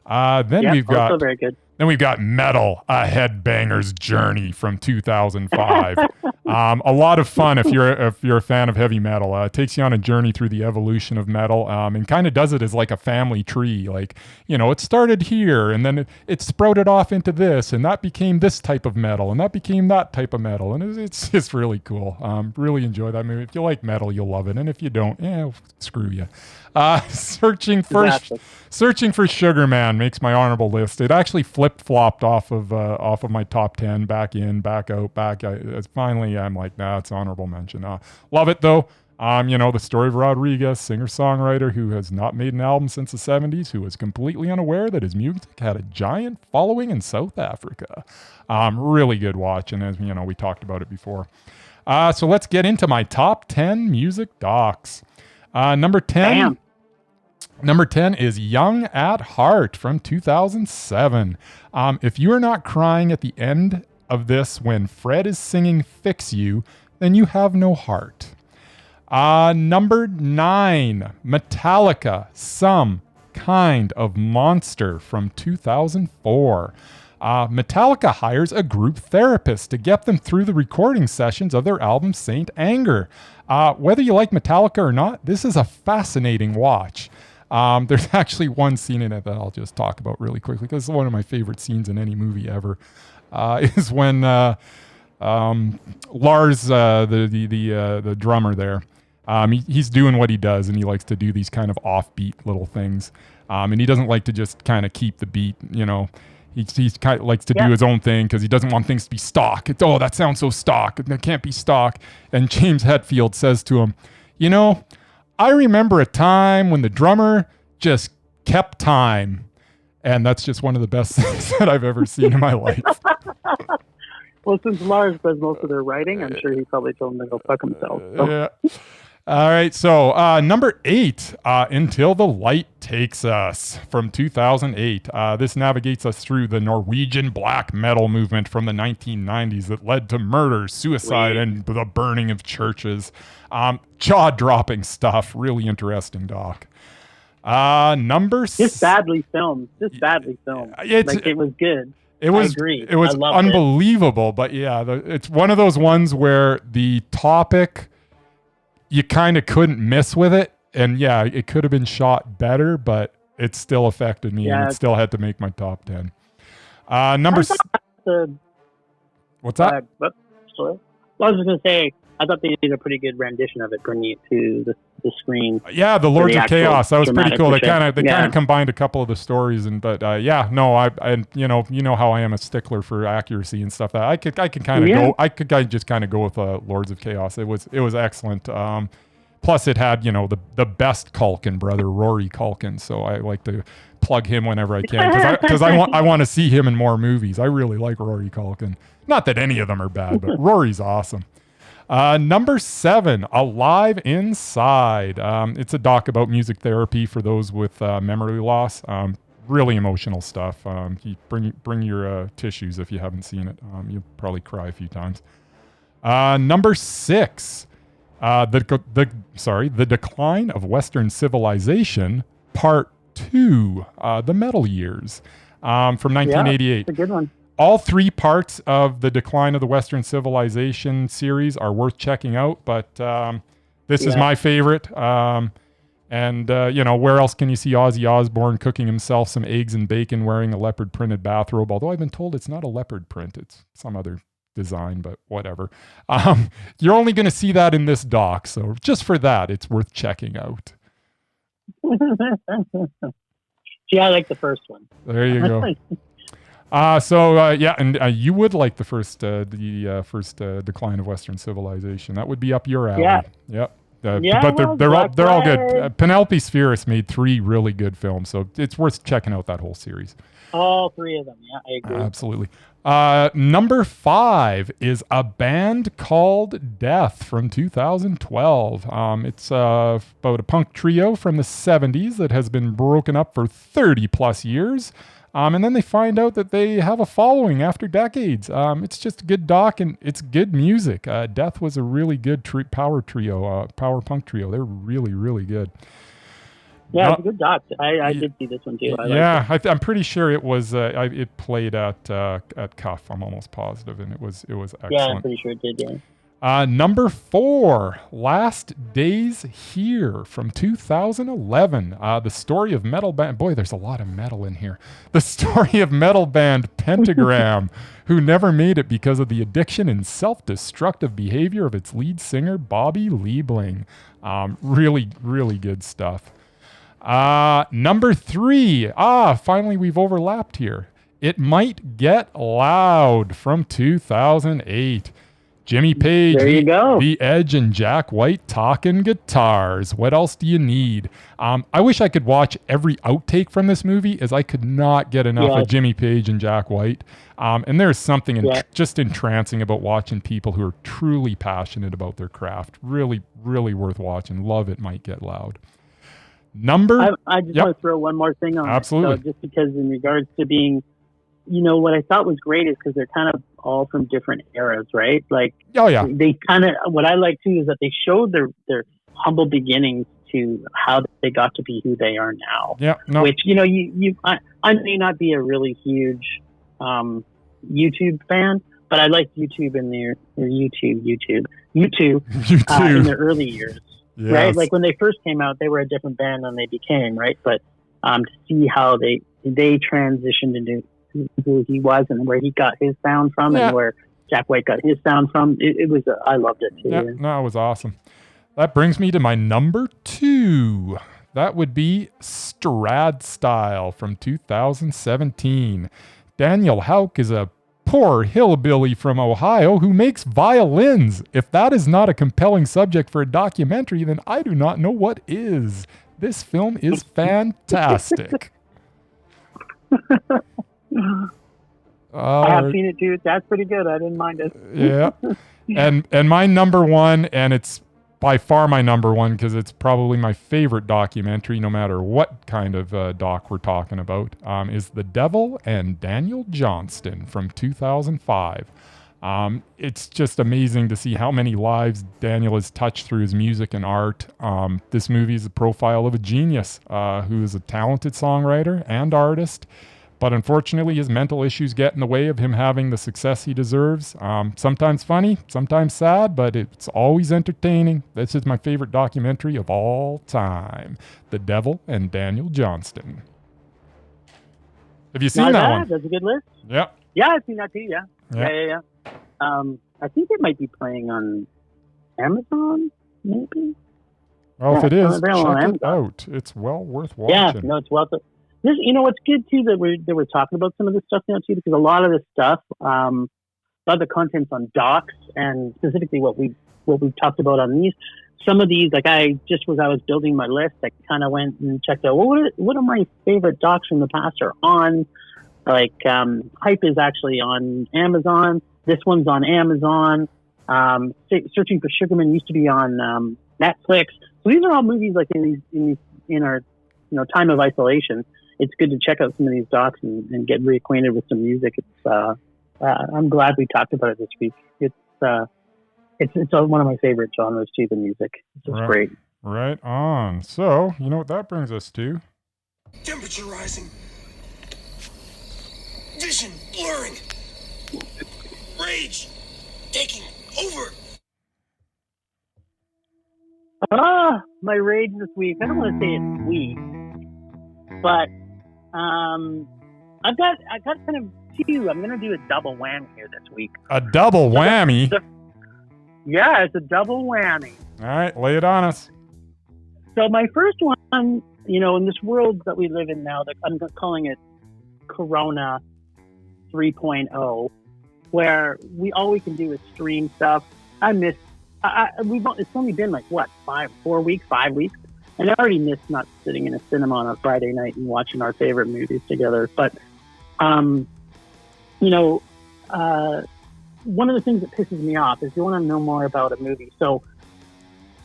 We've got also very good. Then we've got Metal, a Headbanger's Journey from 2005. A lot of fun if you're a fan of heavy metal. It takes you on a journey through the evolution of metal, and kind of does it as like a family tree. Like, you know, it started here, and then it sprouted off into this, and that became this type of metal, and that became that type of metal, and it's just really cool. Really enjoy that movie. If you like metal, you'll love it, and if you don't, screw you. Searching for Sugar Man makes my honorable list. It actually flip-flopped off of my top 10, back in, back out, finally I'm like, nah, it's honorable mention. Love it though. You know, the story of Rodriguez, singer-songwriter who has not made an album since the 70s, who was completely unaware that his music had a giant following in South Africa. Really good watch, and as you know, we talked about it before. So let's get into my top 10 music docs. Number 10. Bam. Number 10 is Young at Heart from 2007. If you are not crying at the end of this when Fred is singing Fix You, then you have no heart. Number 9, Metallica, Some Kind of Monster from 2004. Metallica hires a group therapist to get them through the recording sessions of their album Saint Anger. Whether you like Metallica or not, this is a fascinating watch. There's actually one scene in it that I'll just talk about really quickly because it's one of my favorite scenes in any movie ever. Is when Lars, the drummer there, he's doing what he does, and he likes to do these kind of offbeat little things, and he doesn't like to just kind of keep the beat, you know. He kind of likes to do his own thing because he doesn't want things to be stock. That sounds so stock. It can't be stock. And James Hetfield says to him, you know, I remember a time when the drummer just kept time. And that's just one of the best things that I've ever seen in my life. Well, since Lars does most of their writing, I'm sure he probably told him to go fuck himself. So. Yeah. All right, so number 8, Until the Light Takes Us from 2008. This navigates us through the Norwegian black metal movement from the 1990s that led to murder, suicide, and the burning of churches. Jaw-dropping stuff. Really interesting doc. Just badly filmed. It was good. It was unbelievable, but yeah, it's one of those ones where the topic, you kind of couldn't miss with it. And yeah, it could have been shot better, but it still affected me, and it still had to make my top 10. What's that? Sorry. I was just going to say, I thought they did a pretty good rendition of it, bringing it to the screen. Yeah, the Lords of Chaos. That was pretty cool. They kind of combined a couple of the stories, I you know how I am a stickler for accuracy and stuff. That I could just kind of go with Lords of Chaos. It was excellent. Plus, it had the best Culkin brother, Rory Culkin. So I like to plug him whenever I can because I want to see him in more movies. I really like Rory Culkin. Not that any of them are bad, but Rory's awesome. Number 7, Alive Inside. It's a doc about music therapy for those with memory loss. Really emotional stuff. Bring your tissues if you haven't seen it. You'll probably cry a few times. Number 6, The Decline of Western Civilization, Part 2, The Metal Years, from 1988. Yeah, it's a good one. All 3 parts of the Decline of the Western Civilization series are worth checking out, but this is my favorite. And where else can you see Ozzy Osbourne cooking himself some eggs and bacon wearing a leopard printed bathrobe? Although I've been told it's not a leopard print, it's some other design, but whatever. You're only going to see that in this doc, so just for that, it's worth checking out. Yeah, I like the first one. There you go. And you would like the first Decline of Western Civilization. That would be up your alley. Yeah. Yep. But they're all good. Penelope Spheris made 3 really good films, so it's worth checking out that whole series. All 3 of them. Yeah, I agree. Absolutely. Number 5 is A Band Called Death from 2012. It's about a punk trio from the 70s that has been broken up for 30 plus years. And then they find out that they have a following after decades. It's just a good doc and it's good music. Death was a really good power punk trio. They're really, really good. Yeah, it's a good doc. I did see this one too. I'm pretty sure it was. It played at Cuff. I'm almost positive, and it was excellent. Yeah, I'm pretty sure it did. Yeah. Number 4, Last Days Here from 2011. The story of metal band. Boy, there's a lot of metal in here. The story of metal band Pentagram, who never made it because of the addiction and self-destructive behavior of its lead singer, Bobby Liebling. Really, really good stuff. Number 3. Finally we've overlapped here. It Might Get Loud from 2008. Jimmy Page, there you go. The Edge, and Jack White talking guitars. What else do you need? I wish I could watch every outtake from this movie, as I could not get enough of Jimmy Page and Jack White. And there's something just entrancing about watching people who are truly passionate about their craft. Really, really worth watching. Love It Might Get Loud. I just want to throw one more thing on. Absolutely. So just because in regards to being, what I thought was great is because they're kind of all from different eras, right? Like, they kind of, what I like too is that they showed their humble beginnings to how they got to be who they are now. Yeah. No. Which, I may not be a really huge YouTube fan, but I like YouTube in YouTube in their early years. Yes. Right? Like when they first came out, they were a different band than they became, right? But to see how they transitioned into who he was and where he got his sound from and where Jack White got his sound from, it was, I loved it too. Yeah, no, it was awesome. That brings me to my number 2. That would be Strad Style from 2017. Daniel Houck is a poor hillbilly from Ohio who makes violins. If that is not a compelling subject for a documentary, then I do not know what is. This film is fantastic. I have seen it too. That's pretty good. I didn't mind it. Yeah. And my number 1, and it's by far my number 1 because it's probably my favorite documentary, no matter what kind of doc we're talking about, is The Devil and Daniel Johnston from 2005. It's just amazing to see how many lives Daniel has touched through his music and art. This movie is a profile of a genius who is a talented songwriter and artist. But unfortunately, his mental issues get in the way of him having the success he deserves. Sometimes funny, sometimes sad, but it's always entertaining. This is my favorite documentary of all time. The Devil and Daniel Johnston. Have you seen that one? That's a good list. Yeah. Yeah, I've seen that too, Yeah. I think it might be playing on Amazon, maybe? Well, if it is, check it out. It's well worth watching. Yeah, no, it's well. What's good too that we're talking about some of this stuff now too, because a lot of this stuff, a lot of the content's on docs, and specifically what we've talked about on these. Some of these, like I was building my list, I kind of went and checked out what are my favorite docs from the past are on. Like Hype is actually on Amazon. This one's on Amazon. Searching for Sugarman used to be on Netflix. So these are all movies like in our time of isolation. It's good to check out some of these docs and get reacquainted with some music. It's I'm glad we talked about it this week. It's one of my favorite genres too, the music. It's just great. Right on. So, you know what that brings us to? Temperature rising. Vision blurring. Rage taking over. My rage this week. I don't want to say it's weak, but I've got kind of two. I'm going to do a double whammy here this week. A double whammy? Yeah, it's a double whammy. All right, lay it on us. So my first one, in this world that we live in now, I'm calling it Corona 3.0, where all we can do is stream stuff. It's only been like, 5 weeks, and I already miss not sitting in a cinema on a Friday night and watching our favorite movies together. But, one of the things that pisses me off is you want to know more about a movie. So,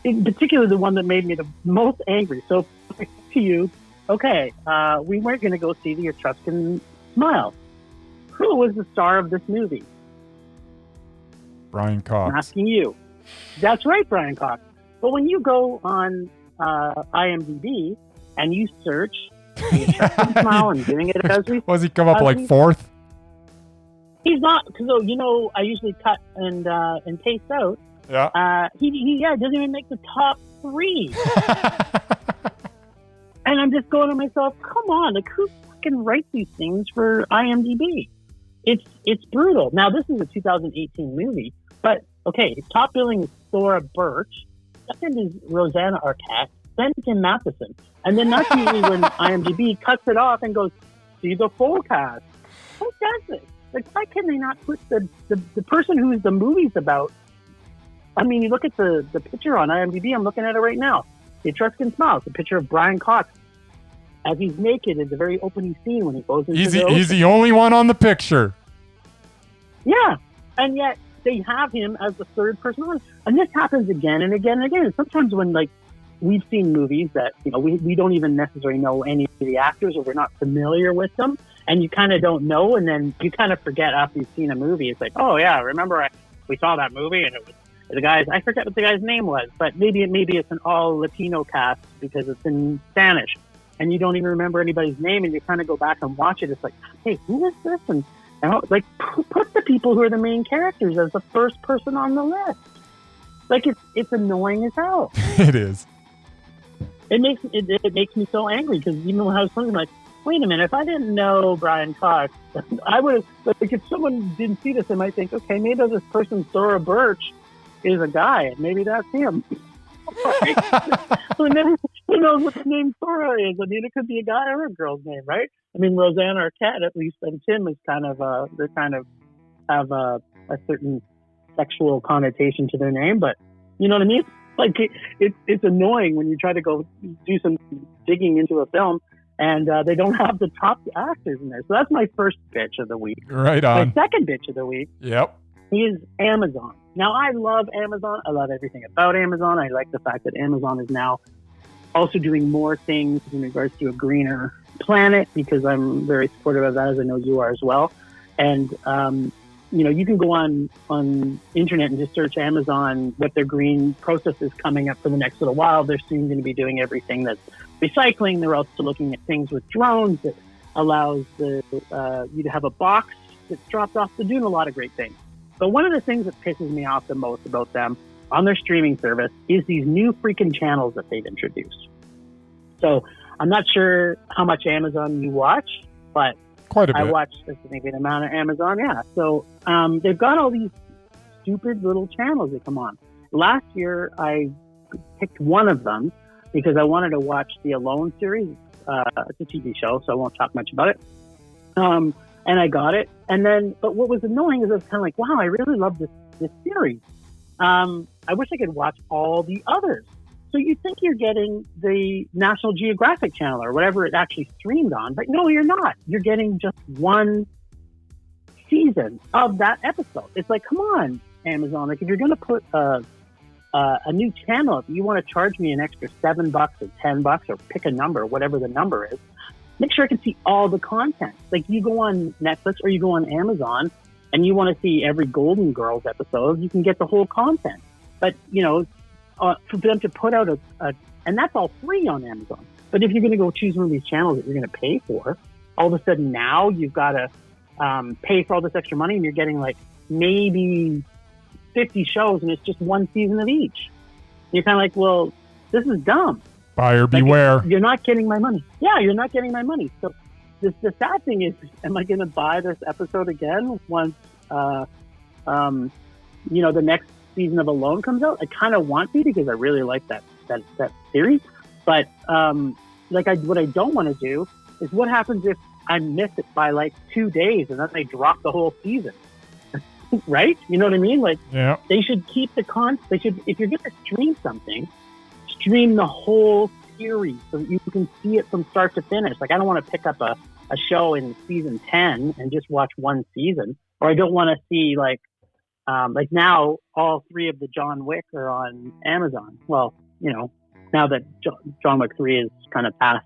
in particular, the one that made me the most angry. So, to you, okay, we weren't going to go see the Etruscan Smile. Who was the star of this movie? Brian Cox. I'm asking you. That's right, Brian Cox. But when you go on IMDB and you search the Etruscan Smile and giving it as we... Was he come up like fourth? He's not, because I usually cut and paste out. Yeah. He doesn't even make the top 3. And I'm just going to myself, come on, like who fucking writes these things for IMDb? It's brutal. Now this is a 2018 movie, but okay, top billing is Thora Birch, second is Rosanna Arquette, then Tim Matheson, and then that's usually when IMDb cuts it off and goes, see the full cast. Who does it? Like, why can they not put the person who the movie's about? I mean, you look at the picture on IMDb, I'm looking at it right now. The Etruscan Smile, it's a picture of Brian Cox as he's naked in the very opening scene when he goes into the ocean. He's the only one on the picture. Yeah, and yet they have him as the third person on. And this happens again and again and again. Sometimes when, like, we've seen movies that, we don't even necessarily know any of the actors or we're not familiar with them, and you kind of don't know, and then you kind of forget after you've seen a movie. It's like, oh, yeah, remember we saw that movie, and it was the guys, I forget what the guy's name was, but maybe it's an all Latino cast because it's in Spanish, and you don't even remember anybody's name, and you kind of go back and watch it. It's like, hey, who is this? And put the people who are the main characters as the first person on the list. Like, it's annoying as hell. It is. It makes me so angry because even when I was something like, wait a minute, if I didn't know Brian Cox, I would have, like, if someone didn't see this, they might think, okay, maybe this person, Thora Birch, is a guy, and maybe that's him. Who knows what the name Thora is? I mean, it could be a guy or a girl's name, right? I mean, Rosanna Arquette, at least, and Tim is kind of, they kind of have a certain sexual connotation to their name, but you know what I mean? Like, it's annoying when you try to go do some digging into a film and they don't have the top actors in there. So that's my first bitch of the week. Right on. My second bitch of the week is Amazon. Now, I love Amazon. I love everything about Amazon. I like the fact that Amazon is now also doing more things in regards to a greener planet because I'm very supportive of that, as I know you are as well. And, you can go on internet and just search Amazon, what their green process is coming up for the next little while. They're soon going to be doing everything that's recycling. They're also looking at things with drones that allows you to have a box that's dropped off. They're doing a lot of great things. But one of the things that pisses me off the most about them on their streaming service is these new freaking channels that they've introduced. So I'm not sure how much Amazon you watch, but quite a bit. I watch a significant amount of Amazon, yeah. So they've got all these stupid little channels that come on. Last year, I picked one of them because I wanted to watch the Alone series. It's a TV show, so I won't talk much about it. And I got it. And then, but what was annoying is I was kind of like, wow, I really love this series. I wish I could watch all the others. So you think you're getting the National Geographic channel or whatever it actually streamed on, but no, you're not. You're getting just one season of that episode. It's like, come on. Amazon, like if you're going to put a new channel, if you want to charge me an extra $7 or $10 or pick a number, whatever the number is, make sure I can see all the content. Like you go on Netflix or you go on Amazon and you want to see every Golden Girls episode, you can get the whole content. But, you know, for them to put out and that's all free on Amazon. But if you're going to go choose one of these channels that you're going to pay for, all of a sudden now you've got to pay for all this extra money and you're getting like maybe 50 shows and it's just one season of each. You're kind of like, well, this is dumb. Buyer beware. Like, you're not getting my money. Yeah, you're not getting my money. So the sad thing is, am I going to buy this episode again once, you know, the next season of Alone comes out? I kind of want to because I really like that series. But what I don't want to do is what happens if I miss it by like 2 days and then they drop the whole season. Right? You know what I mean? Like, yeah. They should keep the They should, if you're going to stream something, stream the whole series so that you can see it from start to finish. Like, I don't want to pick up a show in season 10 and just watch one season, or I don't want to see like now all 3 of the John Wick are on Amazon. Well, you know, now that John Wick 3 is kind of past,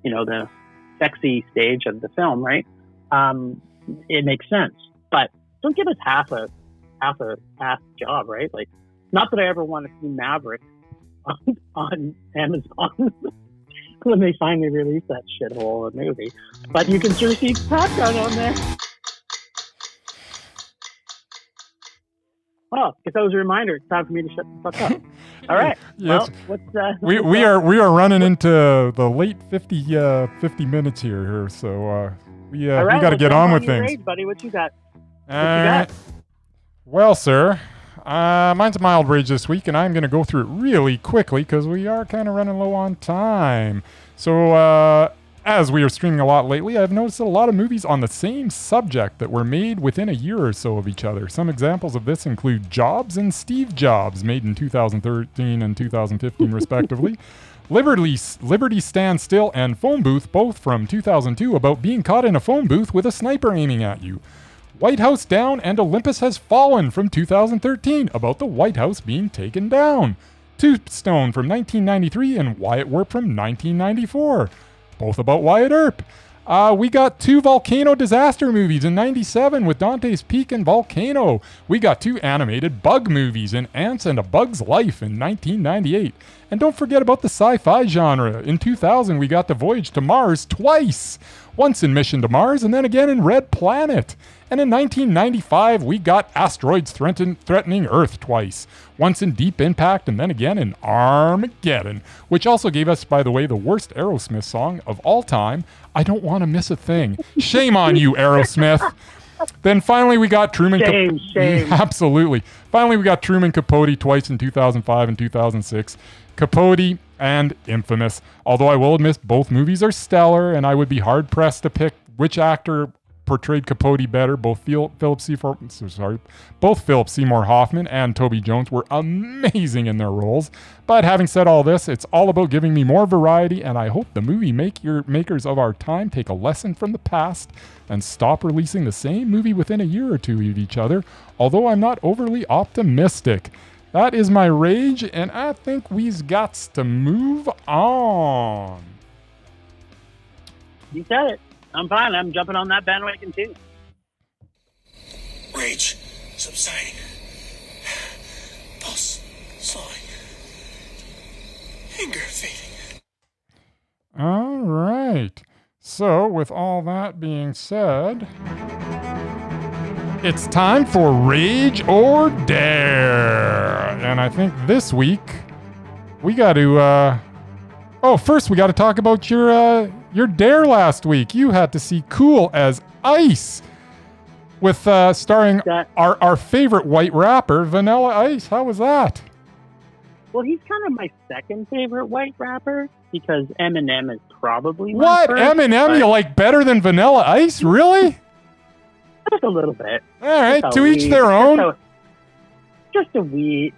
you know, the sexy stage of the film, right? It makes sense, but don't give us half a job, right? Like, not that I ever want to see Maverick on Amazon when they finally release that shithole of movie, but you can sure see Top Gun on there. Oh, guess that was a reminder. It's time for me to shut the fuck up. All right. Yes. Well, we are running into the late 50 minutes here. So we got to get on with things. Rage, buddy, what you got? Well, sir, mine's a mild rage this week, and I'm going to go through it really quickly because we are kind of running low on time. So, as we are streaming a lot lately, I've noticed a lot of movies on the same subject that were made within a year or so of each other. Some examples of this include Jobs and Steve Jobs, made in 2013 and 2015 respectively. Liberty Stand Still and Phone Booth, both from 2002, about being caught in a phone booth with a sniper aiming at you. White House Down and Olympus Has Fallen from 2013, about the White House being taken down. Tombstone from 1993 and Wyatt Earp from 1994, both about Wyatt Earp. We got 2 volcano disaster movies in 97 with Dante's Peak and Volcano. We got 2 animated bug movies in Ants and a Bug's Life in 1998. And don't forget about the sci-fi genre. In 2000, we got The Voyage to Mars twice. Once in Mission to Mars and then again in Red Planet. And in 1995, we got Asteroids Threatening Earth twice. Once in Deep Impact and then again in Armageddon, which also gave us, by the way, the worst Aerosmith song of all time, I Don't Want to Miss a Thing. Shame on you, Aerosmith. Then finally we got Truman Shame. Absolutely. Finally we got Truman Capote twice in 2005 and 2006. Capote and Infamous. Although I will admit both movies are stellar and I would be hard pressed to pick which actor portrayed Capote better. Both Philip Seymour Hoffman and Toby Jones were amazing in their roles. But having said all this, it's all about giving me more variety, and I hope the movie makers of our time take a lesson from the past and stop releasing the same movie within a year or two of each other, although I'm not overly optimistic. That is my rage, and I think we've got to move on. You said it. I'm fine. I'm jumping on that bandwagon too. Rage subsiding. Pulse slowing. Anger fading. All right. So, with all that being said, it's time for Rage or Dare. And I think this week we got to first we got to talk about your dare last week. You had to see Cool as Ice with starring our favorite white rapper, Vanilla Ice. How was that? Well, he's kind of my second favorite white rapper because Eminem is probably my what? first, Eminem you like better than Vanilla Ice? Really? Just a little bit. All right, to each their own. Just a wee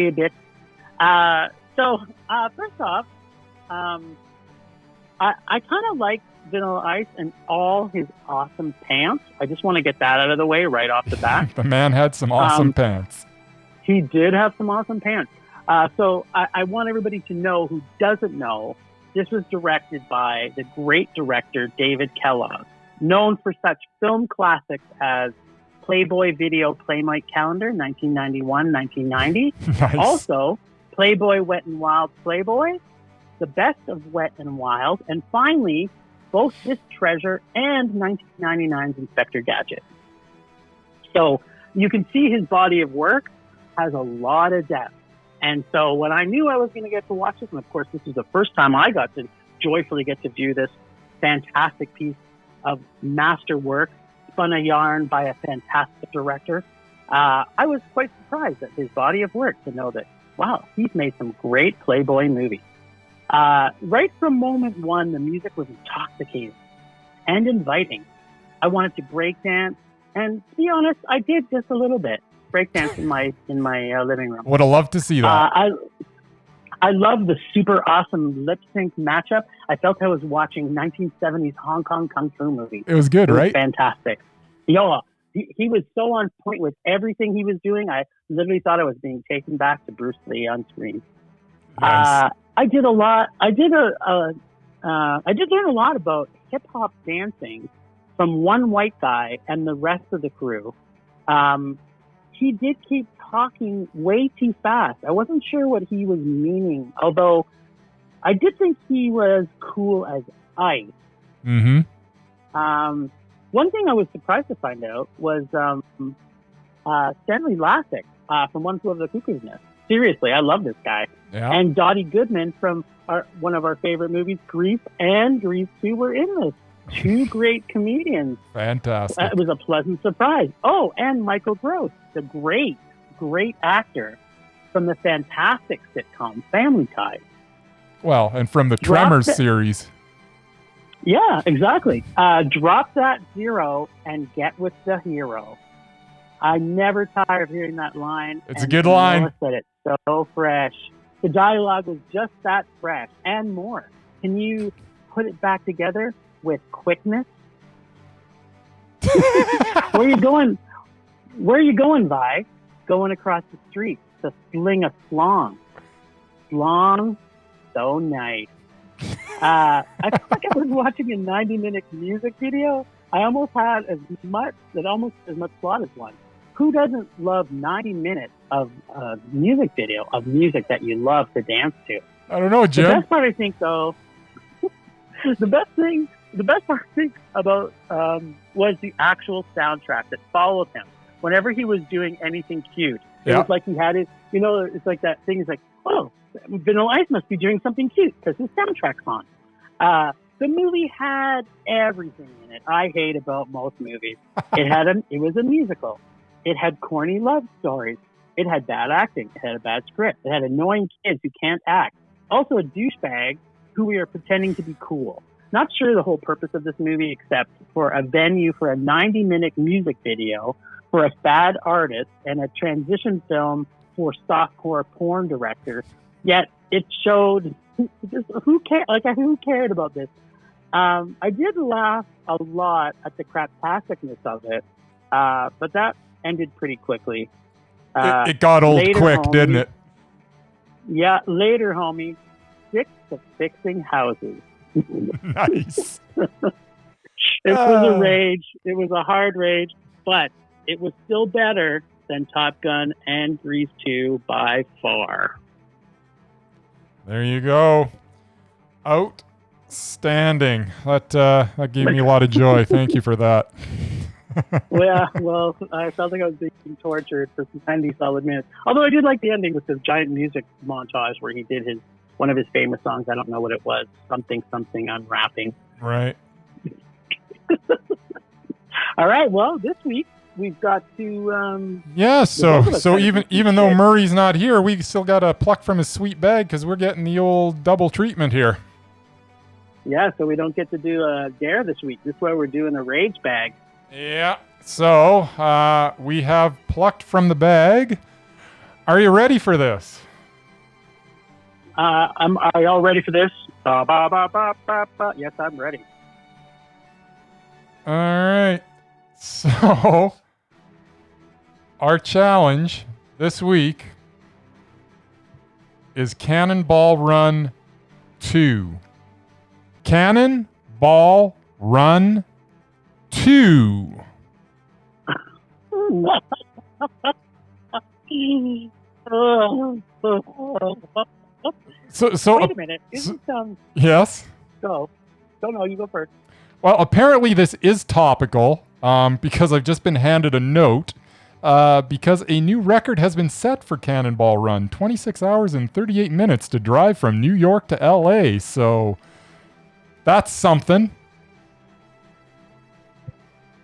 bit. So first off, I kind of like Vanilla Ice and all his awesome pants. I just want to get that out of the way right off the bat. The man had some awesome pants. He did have some awesome pants. So I want everybody to know who doesn't know, this was directed by the great director David Kellogg, known for such film classics as Playboy Video Playmate Calendar, 1991-1990. Nice. Also, Playboy Wet and Wild Playboy, The Best of Wet and Wild, and finally, both This Treasure and 1999's Inspector Gadget. So you can see his body of work has a lot of depth. And so when I knew I was going to get to watch this, and of course this is the first time I got to joyfully get to view this fantastic piece of masterwork, spun a yarn by a fantastic director, I was quite surprised at his body of work to know that, wow, he's made some great Playboy movies. Right from moment one, the music was intoxicating and inviting. I wanted to breakdance, and to be honest, I did just a little bit breakdance in my living room. Would have loved to see that. I love the super awesome lip sync matchup. I felt I was watching 1970s Hong Kong kung fu movie. It was good, right? Fantastic. Yo, he was so on point with everything he was doing. I literally thought I was being taken back to Bruce Lee on screen. Nice. I did a lot. I did learn a lot about hip hop dancing from one white guy and the rest of the crew. He did keep talking way too fast. I wasn't sure what he was meaning, although I did think he was cool as ice. Mm-hmm. One thing I was surprised to find out was Stanley Lassick from One Flew Over the Cuckoo's Nest. Seriously, I love this guy. Yeah. And Dottie Goodman from one of our favorite movies, Grease and Grease 2, were in this. Two great comedians. Fantastic. It was a pleasant surprise. Oh, and Michael Gross, the great actor from the fantastic sitcom Family Ties. Well, and from the Tremors series. Yeah, exactly. Drop that zero and get with the hero. I never tire of hearing that line. It's a good line. Noah said it so fresh. The dialogue was just that fresh and more. Can you put it back together with quickness? Where are you going? Where are you going, Vi? Going across the street to sling a slong. Slong, so nice. I felt like I was watching a 90-minute music video. I almost had as much plot as one. Who doesn't love 90 minutes of music video, of music that you love to dance to? I don't know, Jim. The best part, I think, though, the best part I think about was the actual soundtrack that followed him. Whenever he was doing anything cute, it was like he had it, it's like that thing is like, oh, Vanilla Ice must be doing something cute because his soundtrack's on. The movie had everything in it I hate about most movies. It was a musical. It had corny love stories. It had bad acting. It had a bad script. It had annoying kids who can't act. Also a douchebag who we are pretending to be cool. Not sure the whole purpose of this movie except for a venue for a 90-minute music video for a fad artist and a transition film for softcore porn director. Yet it showed who cared about this. I did laugh a lot at the craptasticness of it, but that ended pretty quickly. It got old quick, homie, didn't it? Yeah, later, homie. Stick to fixing houses. Nice. It was a rage. It was a hard rage, but it was still better than Top Gun and Grease 2 by far. There you go. Outstanding. That gave me a lot of joy. Thank you for that. Well, I felt like I was being tortured for some 90 solid minutes. Although I did like the ending with the giant music montage where he did one of his famous songs. I don't know what it was. Something, unwrapping. Right. All right. Well, this week we've got to. Yeah. So even though Murray's not here, we still got to pluck from his sweet bag because we're getting the old double treatment here. Yeah. So we don't get to do a dare this week. This is why we're doing a rage bag. Yeah. So we have plucked from the bag. Are you ready for this? Are y'all ready for this? Yes, I'm ready. All right. So, our challenge this week is Cannonball Run 2. Cannonball Run 2. So Wait a minute. Isn't yes. go? No, you go first. Well, apparently this is topical because I've just been handed a note because a new record has been set for Cannonball Run, 26 hours and 38 minutes to drive from New York to L.A. So that's something.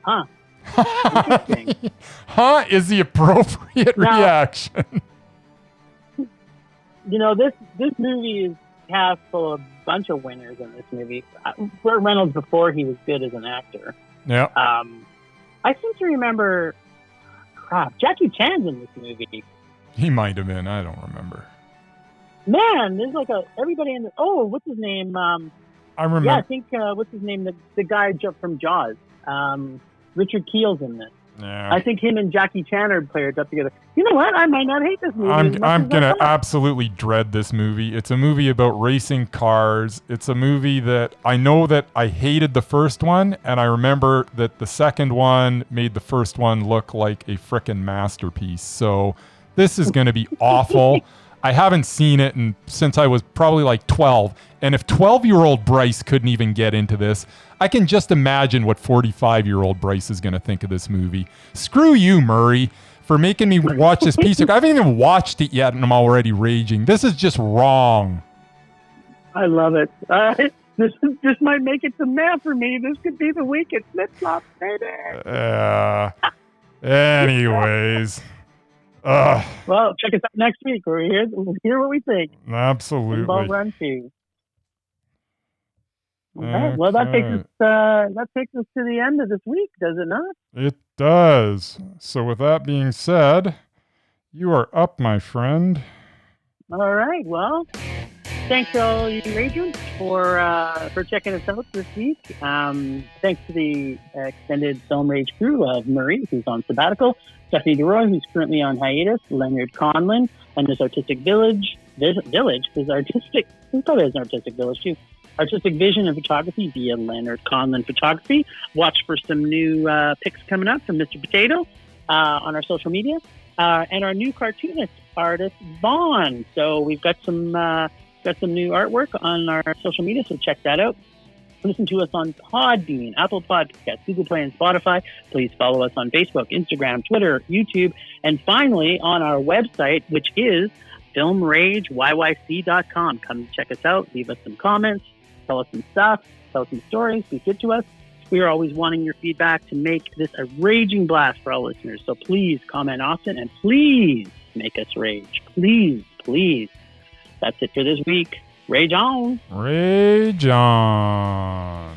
Huh. Huh is the appropriate reaction. You know, this movie is cast full of a bunch of winners in this movie. Burt Reynolds, before he was good as an actor. Yeah. I seem to remember, Jackie Chan's in this movie. He might have been. I don't remember. Man, there's like everybody in the. Oh, what's his name? I remember. Yeah, I think what's his name? The guy from Jaws. Richard Keel's in this. Yeah. I think him and Jackie Chan are paired up together. You know what? I might not hate this movie. I'm gonna absolutely dread this movie. It's a movie about racing cars. It's a movie that I know that I hated the first one, and I remember that the second one made the first one look like a frickin' masterpiece. So this is gonna be awful. I haven't seen it since I was probably like 12. And if 12-year-old Bryce couldn't even get into this, I can just imagine what 45-year-old Bryce is going to think of this movie. Screw you, Murray, for making me watch this piece of... I haven't even watched it yet, and I'm already raging. This is just wrong. I love it. This might make it the math for me. This could be the week at Flip-Flop, baby. Anyways... Well, check us out next week. We'll hear what we think. Absolutely. Ball Run 2. All right. Well, that takes us to the end of this week, does it not? It does. So with that being said, you are up, my friend. All right. Well, thanks to all you agents for checking us out this week. Thanks to the extended Film Rage crew of Murray, who's on sabbatical, Stephanie DeRoy, who's currently on hiatus, Leonard Conlon, and this artistic village, his artistic, he probably has an artistic village too, artistic vision and photography via Leonard Conlon Photography. Watch for some new pics coming up from Mr. Potato on our social media, and our new cartoonist artist Vaughn. So we've got some new artwork on our social media, so check that out. Listen to us on Podbean, Apple Podcasts, Google Play, and Spotify. Please follow us on Facebook, Instagram, Twitter, YouTube, and finally on our website, which is filmrageyyc.com. Come check us out, leave us some comments, tell us some stuff, tell us some stories, be good to us. We are always wanting your feedback to make this a raging blast for all listeners. So please comment often, and please make us rage. Please, please. That's it for this week. Rage on. Rage on.